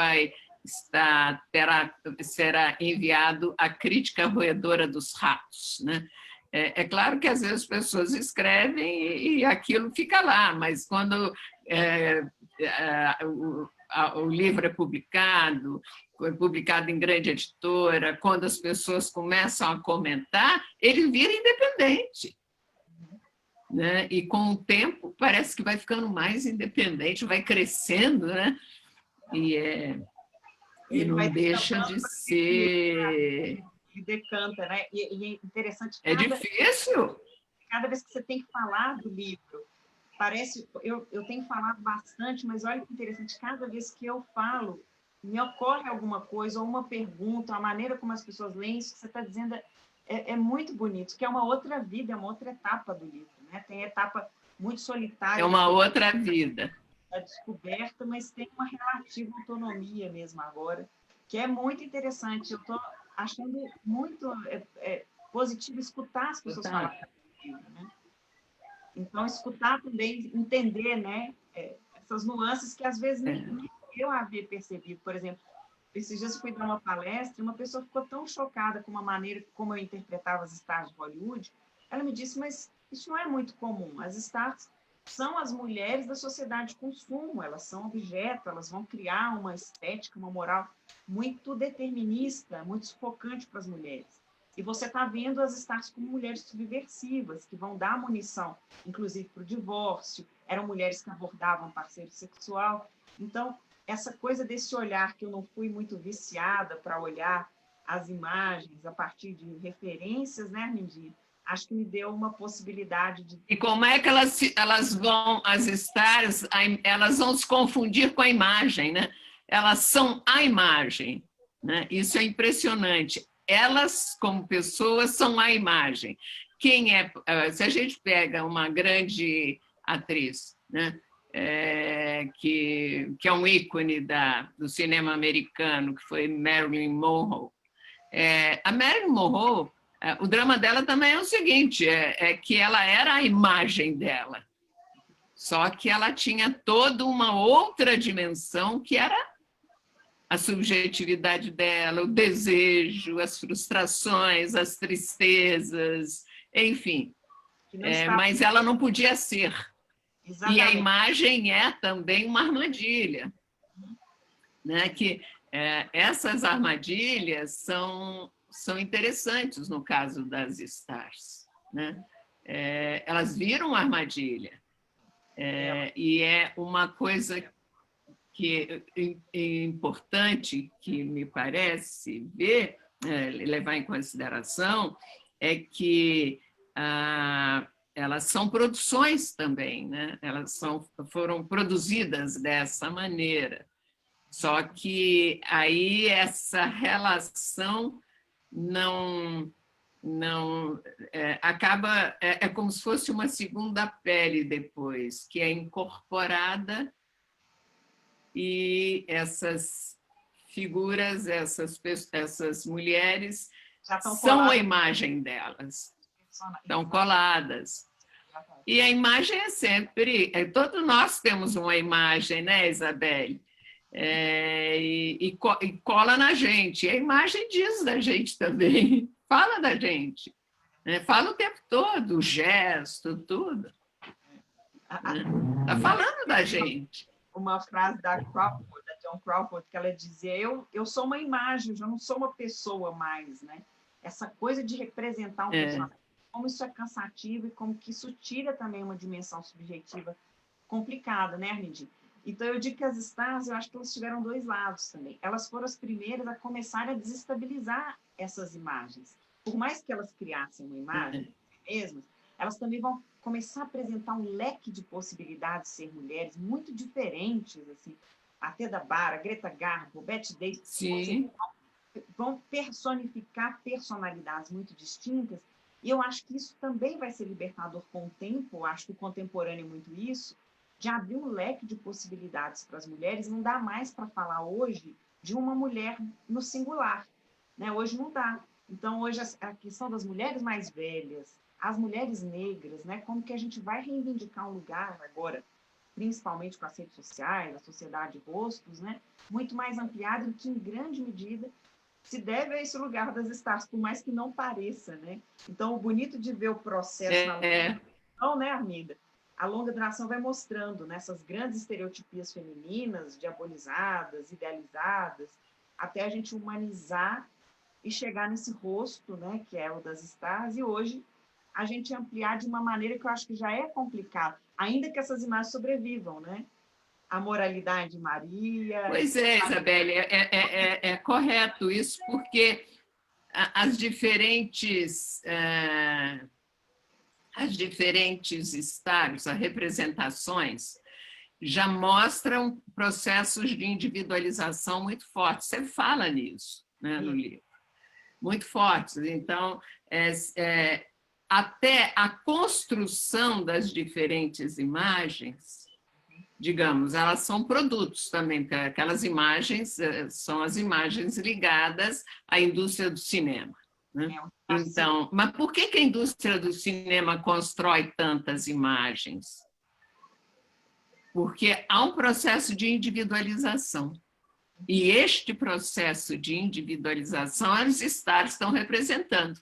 será enviado à crítica roedora dos ratos, né? É claro que às vezes as pessoas escrevem e aquilo fica lá, mas quando o livro é publicado em grande editora, quando as pessoas começam a comentar, ele vira independente. Né? E com o tempo parece que vai ficando mais independente, vai crescendo, né? E não deixa de ser... Ele decanta, né? E é interessante... É difícil. Cada vez que você tem que falar do livro, parece... Eu tenho falado bastante, mas olha que interessante, cada vez que eu falo, me ocorre alguma coisa, ou uma pergunta, a maneira como as pessoas leem isso que você está dizendo é muito bonito, que é uma outra vida, é uma outra etapa do livro, né? Tem etapa muito solitária. É uma outra vida. A descoberta, mas tem uma relativa autonomia mesmo agora, que é muito interessante. Eu estou achando muito positivo escutar as pessoas falarem. Né? Então, escutar também, entender, né, essas nuances que às vezes nem eu havia percebido. Por exemplo, esses dias eu fui dar uma palestra e uma pessoa ficou tão chocada com a maneira como eu interpretava as stars de Hollywood. Ela me disse, mas isso não é muito comum. As stars são as mulheres da sociedade de consumo, elas são objeto, elas vão criar uma estética, uma moral muito determinista, muito sufocante para as mulheres. E você está vendo as stars como mulheres subversivas, que vão dar munição, inclusive para o divórcio, eram mulheres que abordavam parceiro sexual. Então, essa coisa desse olhar que eu não fui muito viciada para olhar as imagens a partir de referências, né, Armindi? Acho que me deu uma possibilidade de... E como é que elas vão, as stars, elas vão se confundir com a imagem, né? Elas são a imagem, né? Isso é impressionante. Elas, como pessoas, são a imagem. Quem é... Se a gente pega uma grande atriz, né? Que é um ícone do cinema americano, que foi Marilyn Monroe. A Marilyn Monroe, o drama dela também é o seguinte, que ela era a imagem dela, só que ela tinha toda uma outra dimensão, que era a subjetividade dela, o desejo, as frustrações, as tristezas, enfim. Mas ela não podia ser. Exatamente. E a imagem é também uma armadilha, né? Que essas armadilhas são interessantes no caso das stars, né? Elas viram armadilha, e é uma coisa que é importante, que me parece levar em consideração, é que elas são produções também, né? Elas foram produzidas dessa maneira. Só que aí essa relação não acaba... É como se fosse uma segunda pele depois, que é incorporada, e essas figuras, essas mulheres são a imagem delas. Estão coladas. E a imagem é sempre... Todos nós temos uma imagem, né, Isabelle? E cola na gente. E a imagem diz da gente também. Fala da gente. Fala o tempo todo, o gesto, tudo. Está falando da gente. Uma frase da Crawford, da Joan Crawford, que ela dizia, eu sou uma imagem, eu já não sou uma pessoa mais, né? Essa coisa de representar um personagem, como isso é cansativo e como que isso tira também uma dimensão subjetiva complicada, né, Armindi? Então, eu digo que as stars, eu acho que elas tiveram dois lados também. Elas foram as primeiras a começar a desestabilizar essas imagens. Por mais que elas criassem uma imagem mesmas, elas também vão começar a apresentar um leque de possibilidades de ser mulheres muito diferentes, assim, até da Bara, Greta Garbo, Bette Davis. Sim. Vão personificar personalidades muito distintas, e eu acho que isso também vai ser libertador com o tempo, acho que o contemporâneo é muito isso, de abrir um leque de possibilidades para as mulheres. Não dá mais para falar hoje de uma mulher no singular, né? Hoje não dá. Então, hoje, a questão das mulheres mais velhas, as mulheres negras, né? Como que a gente vai reivindicar um lugar agora, principalmente com as redes sociais, a sociedade de rostos, né? Muito mais ampliado, e que, em grande medida, se deve a esse lugar das stars, por mais que não pareça, né? Então, o bonito de ver o processo na longa, né, Arminda? A longa duração vai mostrando, né, essas grandes estereotipias femininas, diabolizadas, idealizadas, até a gente humanizar e chegar nesse rosto, né, que é o das stars, e hoje a gente ampliar de uma maneira que eu acho que já é complicado, ainda que essas imagens sobrevivam, né? A moralidade de Maria... Pois é, Isabelle, é correto isso, porque as diferentes stars, as representações, já mostram processos de individualização muito fortes. Você fala nisso, né, no livro. Muito fortes. Então, até a construção das diferentes imagens, digamos, elas são produtos também, porque aquelas imagens são as imagens ligadas à indústria do cinema, né? Então, mas por que a indústria do cinema constrói tantas imagens? Porque há um processo de individualização. E este processo de individualização, as stars estão representando.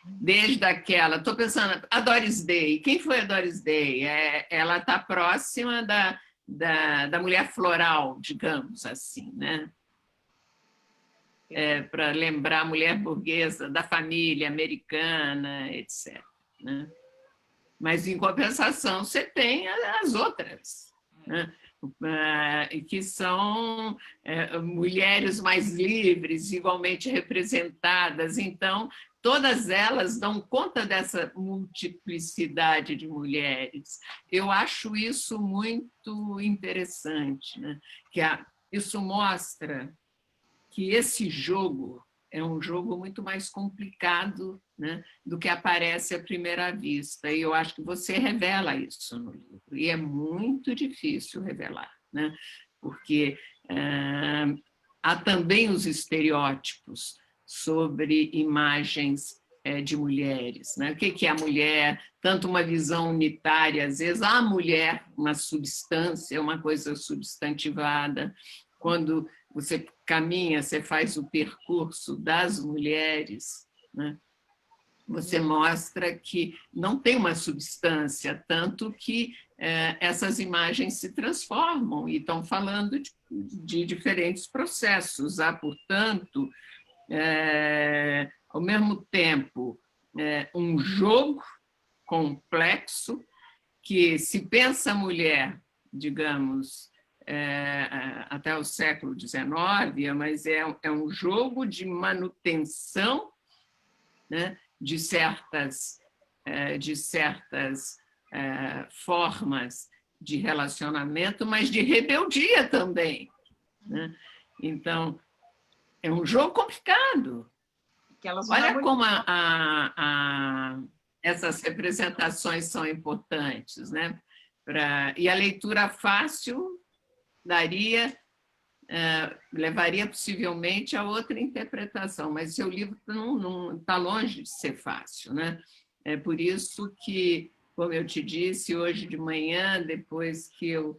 Desde aquela, estou pensando, a Doris Day. Quem foi a Doris Day? Ela está próxima da mulher floral, digamos assim, né? Para lembrar a mulher burguesa da família americana, etc. Né? Mas, em compensação, você tem as outras, né? Que são mulheres mais livres, igualmente representadas. Então, todas elas dão conta dessa multiplicidade de mulheres. Eu acho isso muito interessante, né? Isso mostra que esse jogo é um jogo muito mais complicado, né, do que aparece à primeira vista. E eu acho que você revela isso no livro. E é muito difícil revelar, né? Porque há também os estereótipos sobre imagens de mulheres, né? O que é a mulher? Tanto uma visão unitária, às vezes, a mulher, uma substância, uma coisa substantivada. Quando você caminha, você faz o percurso das mulheres, né? Você mostra que não tem uma substância, tanto que essas imagens se transformam e estão falando de diferentes processos. Há, portanto, ao mesmo tempo, um jogo complexo que se pensa a mulher, digamos, até o século XIX, mas é um jogo de manutenção, né, de certas formas de relacionamento, mas de rebeldia também, né? Então, é um jogo complicado. Olha como essas representações são importantes, né? E a leitura fácil levaria possivelmente a outra interpretação, mas seu livro não está longe de ser fácil, né? É por isso que, como eu te disse, hoje de manhã, depois que eu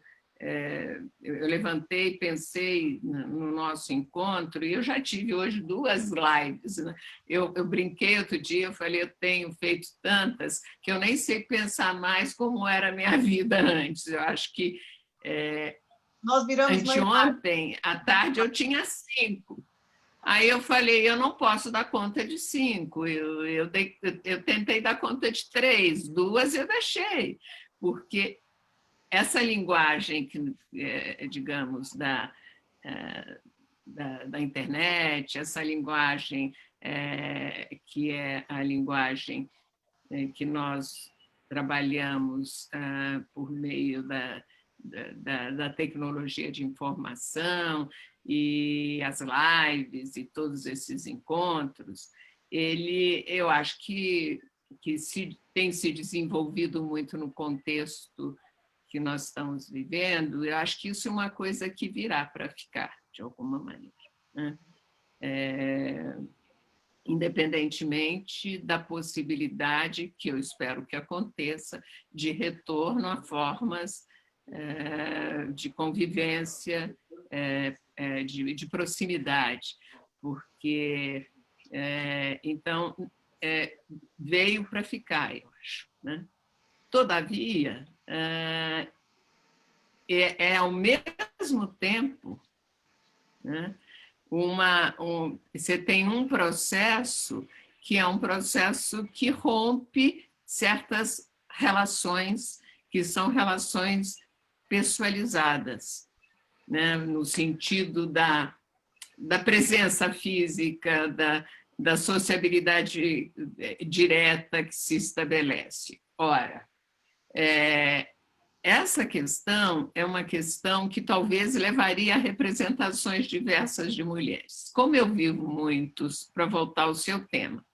levantei, pensei no nosso encontro, e eu já tive hoje 2 lives, né? Eu brinquei outro dia, eu falei, eu tenho feito tantas que eu nem sei pensar mais como era a minha vida antes. Eu acho que nós viramos anteontem, à tarde, eu tinha 5. Aí eu falei, eu não posso dar conta de 5. Eu tentei dar conta de 3, 2 eu deixei, porque essa linguagem, digamos, da internet, essa linguagem que é a linguagem que nós trabalhamos por meio da tecnologia de informação e as lives e todos esses encontros, eu acho que tem se desenvolvido muito no contexto que nós estamos vivendo. Eu acho que isso é uma coisa que virá para ficar, de alguma maneira, né? Independentemente da possibilidade, que eu espero que aconteça, de retorno a formas de convivência, de proximidade, porque, então, veio para ficar, eu acho, né? Todavia, ao mesmo tempo, né, você tem um processo que é um processo que rompe certas relações que são relações pessoalizadas, né, no sentido da presença física, da sociabilidade direta que se estabelece. Ora, essa questão é uma questão que talvez levaria a representações diversas de mulheres. Como eu vivo muito, para voltar ao seu tema,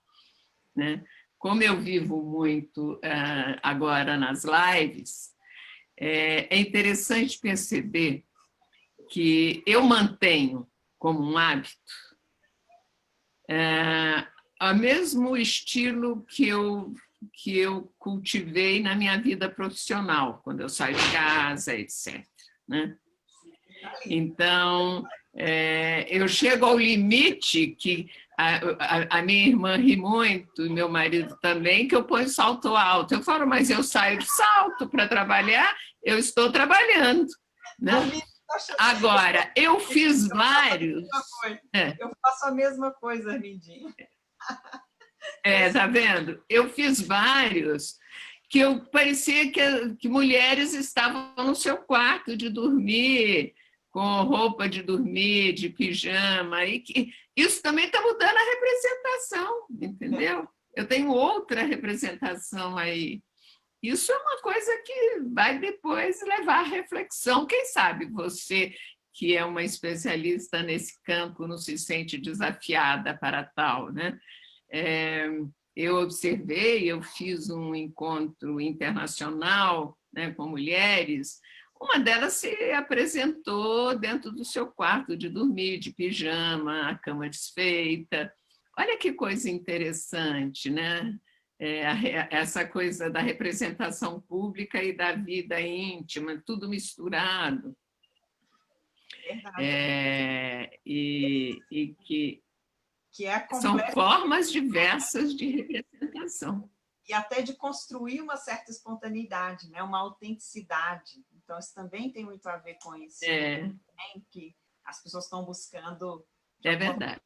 né? Como eu vivo muito agora nas lives, é interessante perceber que eu mantenho como um hábito o mesmo estilo que eu cultivei na minha vida profissional, quando eu saio de casa, etc. Né? Então, eu chego ao limite que a minha irmã ri muito, e meu marido também, que eu ponho salto alto. Eu falo, mas eu saio de salto para trabalhar, eu estou trabalhando. Né? Agora, eu fiz vários... Eu faço a mesma coisa, Armindinha. Tá vendo? Eu fiz vários que eu parecia que mulheres estavam no seu quarto de dormir, com roupa de dormir, de pijama, e que isso também está mudando a representação, entendeu? Eu tenho outra representação aí. Isso é uma coisa que vai depois levar à reflexão. Quem sabe você, que é uma especialista nesse campo, não se sente desafiada para tal, né? Eu observei, eu fiz um encontro internacional, né, com mulheres. Uma delas se apresentou dentro do seu quarto de dormir, de pijama, a cama desfeita. Olha que coisa interessante, né? Essa coisa da representação pública e da vida íntima, tudo misturado. E que são formas diversas de representação. E até de construir uma certa espontaneidade, né? Uma autenticidade. Então, isso também tem muito a ver com isso. Que as pessoas estão buscando... É verdade.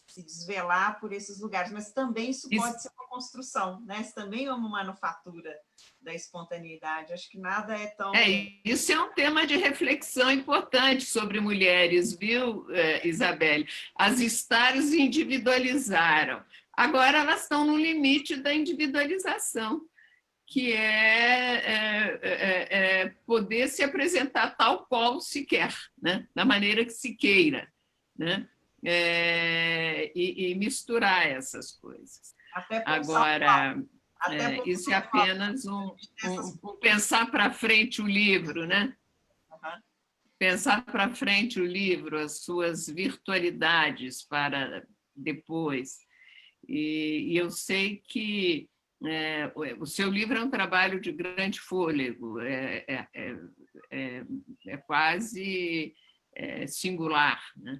Se desvelar por esses lugares, mas também isso pode ser uma construção, né? Isso também é uma manufatura da espontaneidade. Acho que nada é tão... Isso é um tema de reflexão importante sobre mulheres, viu, Isabelle? As stars individualizaram. Agora elas estão no limite da individualização, que é poder se apresentar tal qual se quer, né? Da maneira que se queira, né? E misturar essas coisas. Agora, isso é apenas um pensar para frente o livro, né? Pensar para frente o livro, as suas virtualidades para depois. E eu sei que o seu livro é um trabalho de grande fôlego, é quase singular, né?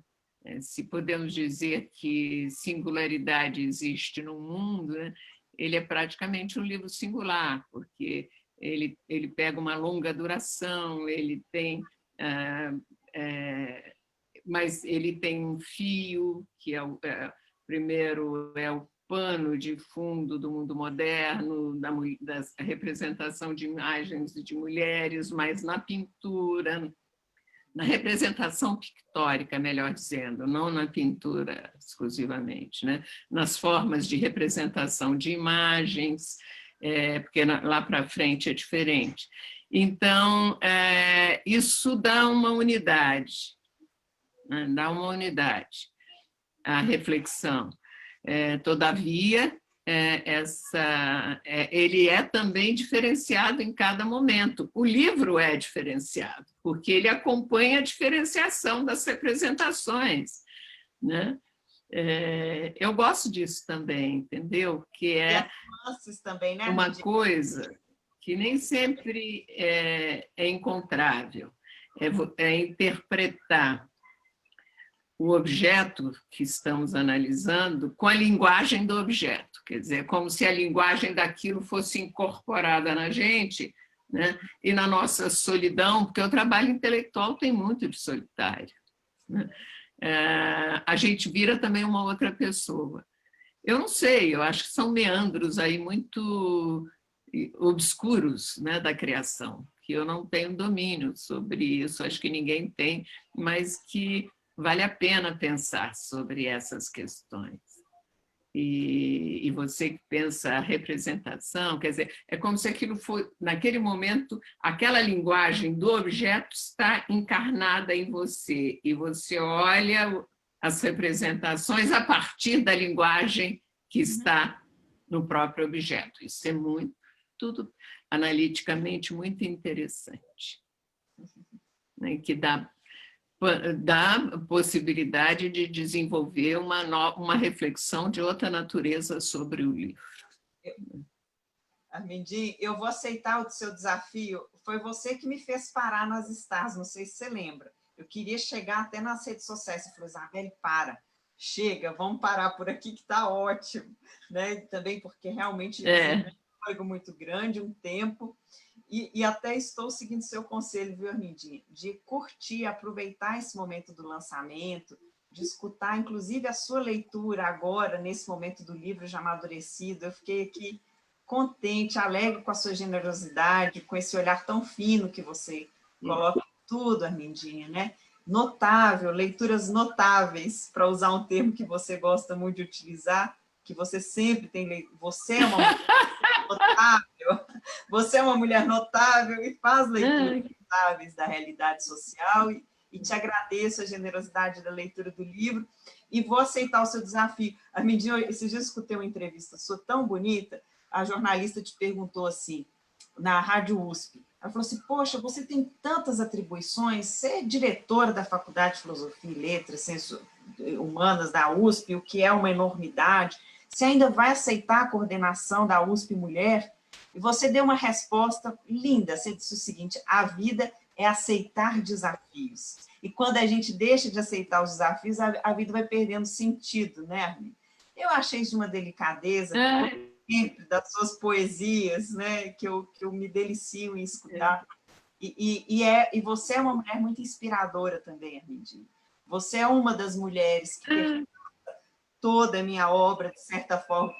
Se podemos dizer que singularidade existe no mundo, né? Ele é praticamente um livro singular, porque ele pega uma longa duração, ele tem... mas ele tem um fio, que primeiro é o pano de fundo do mundo moderno, da representação de imagens de mulheres, mas na pintura, na representação pictórica, melhor dizendo, não na pintura exclusivamente, né? Nas formas de representação de imagens, porque lá para frente é diferente. Então, isso dá uma unidade, né? Dá uma unidade à reflexão. Todavia, ele é também diferenciado em cada momento. O livro é diferenciado, porque ele acompanha a diferenciação das representações, né? Eu gosto disso também, entendeu? Que é também, né, uma coisa que nem sempre é encontrável, é interpretar o objeto que estamos analisando com a linguagem do objeto, quer dizer, como se a linguagem daquilo fosse incorporada na gente, né? E na nossa solidão, porque o trabalho intelectual tem muito de solitário, né? A gente vira também uma outra pessoa. Eu não sei, eu acho que são meandros aí muito obscuros, né, da criação, que eu não tenho domínio sobre isso, acho que ninguém tem, mas que vale a pena pensar sobre essas questões. E você que pensa a representação, quer dizer, é como se aquilo for, naquele momento, aquela linguagem do objeto está encarnada em você, e você olha as representações a partir da linguagem que está no próprio objeto. Isso é tudo analiticamente muito interessante, né? Que dá dá possibilidade de desenvolver uma reflexão de outra natureza sobre o livro. Armindim, eu vou aceitar o seu desafio. Foi você que me fez parar nas stars, não sei se você lembra. Eu queria chegar até nas redes sociais. Você falou, Isabelle, chega, vamos parar por aqui que está ótimo. Né? Também porque realmente é um muito grande, um tempo. E até estou seguindo seu conselho, viu, Armindim? De curtir, aproveitar esse momento do lançamento, de escutar, inclusive, a sua leitura agora, nesse momento do livro já amadurecido. Eu fiquei aqui contente, alegre com a sua generosidade, com esse olhar tão fino que você coloca em tudo, Armindinha, né? Notável, leituras notáveis, para usar um termo que você gosta muito de utilizar, que você sempre tem... Você é uma mulher notável, você é uma mulher notável e faz leituras notáveis da realidade social, e te agradeço a generosidade da leitura do livro, e vou aceitar o seu desafio. Armindinha, esses dias eu escutei uma entrevista sua tão bonita, a jornalista te perguntou assim, na Rádio USP, ela falou assim, poxa, você tem tantas atribuições, você é diretora da Faculdade de Filosofia e Letras, Ciências Humanas da USP, o que é uma enormidade, você ainda vai aceitar a coordenação da USP Mulher? E você deu uma resposta linda, você disse o seguinte, a vida é aceitar desafios. E quando a gente deixa de aceitar os desafios, a vida vai perdendo sentido, né, Armin? Eu achei isso de uma delicadeza, sempre, das suas poesias, né, que eu me delicio em escutar. E você é uma mulher muito inspiradora também, Armindinha. Você é uma das mulheres que pertence toda a minha obra, de certa forma,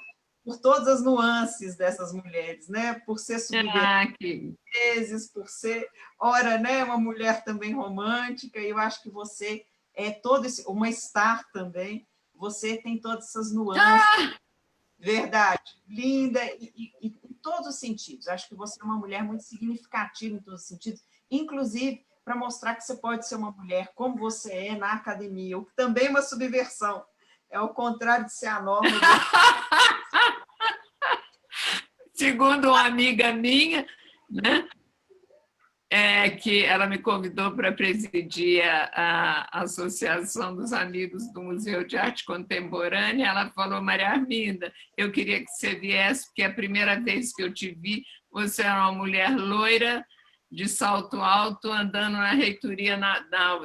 por todas as nuances dessas mulheres, né? Por ser subversiva, por ser, ora, né, uma mulher também romântica, e eu acho que você é uma star também, você tem todas essas nuances. Verdade, linda em todos os sentidos. Acho que você é uma mulher muito significativa em todos os sentidos, inclusive para mostrar que você pode ser uma mulher como você é na academia, o que também é uma subversão. É o contrário de ser a norma. Segundo uma amiga minha, né? Que ela me convidou para presidir a Associação dos Amigos do Museu de Arte Contemporânea. Ela falou, Maria Arminda, eu queria que você viesse, porque a primeira vez que eu te vi, você era uma mulher loira, de salto alto, andando na reitoria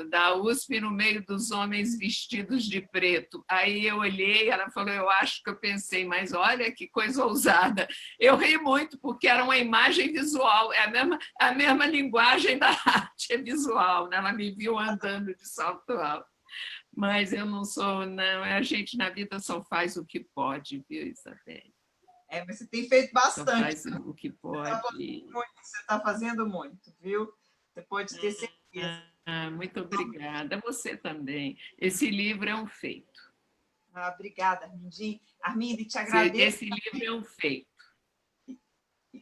da USP, no meio dos homens vestidos de preto. Aí eu olhei, ela falou, eu acho que eu pensei, mas olha que coisa ousada. Eu ri muito, porque era uma imagem visual, é a mesma linguagem da arte, é visual, né? Ela me viu andando de salto alto. Mas eu não sou, não, a gente na vida só faz o que pode, viu, Isabelle? Mas você tem feito bastante. Só faz o que pode. Você está fazendo muito, viu? Você pode ter certeza. Muito obrigada. Você também. Esse livro é um feito. Obrigada, Armindim. Armindim, te agradeço. Esse livro é um feito.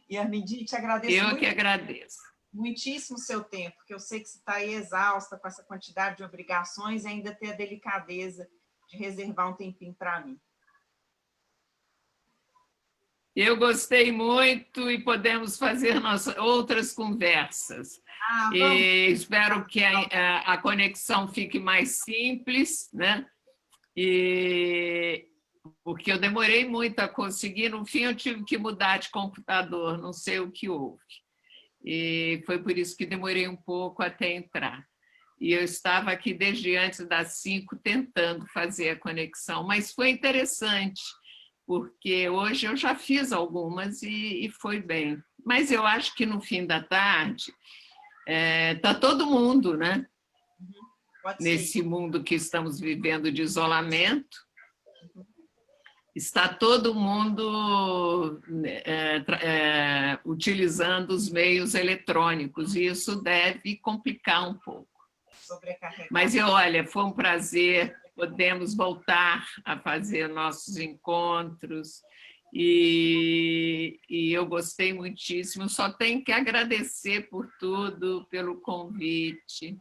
E, Armindim, te agradeço muito. Eu que agradeço. Muitíssimo seu tempo, porque eu sei que você está aí exausta com essa quantidade de obrigações e ainda ter a delicadeza de reservar um tempinho para mim. Eu gostei muito e podemos fazer outras conversas. E espero que a conexão fique mais simples, né? Porque eu demorei muito a conseguir, no fim eu tive que mudar de computador, não sei o que houve. E foi por isso que demorei um pouco até entrar. E eu estava aqui desde antes das 5 tentando fazer a conexão, mas foi interessante, porque hoje eu já fiz algumas e foi bem. Mas eu acho que no fim da tarde está todo mundo, né? Nesse mundo que estamos vivendo de isolamento, está todo mundo utilizando os meios eletrônicos, e isso deve complicar um pouco. Mas, olha, foi um prazer, podemos voltar a fazer nossos encontros, e eu gostei muitíssimo, só tenho que agradecer por tudo, pelo convite,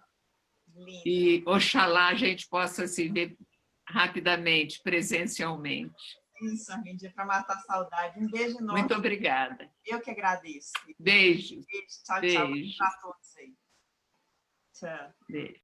e oxalá a gente possa se ver rapidamente, presencialmente. Isso, Armindia, para matar a saudade. Um beijo enorme. Muito obrigada. Eu que agradeço. Beijos. Beijo. Tchau, tchau. Para todos aí. Tchau. Beijo.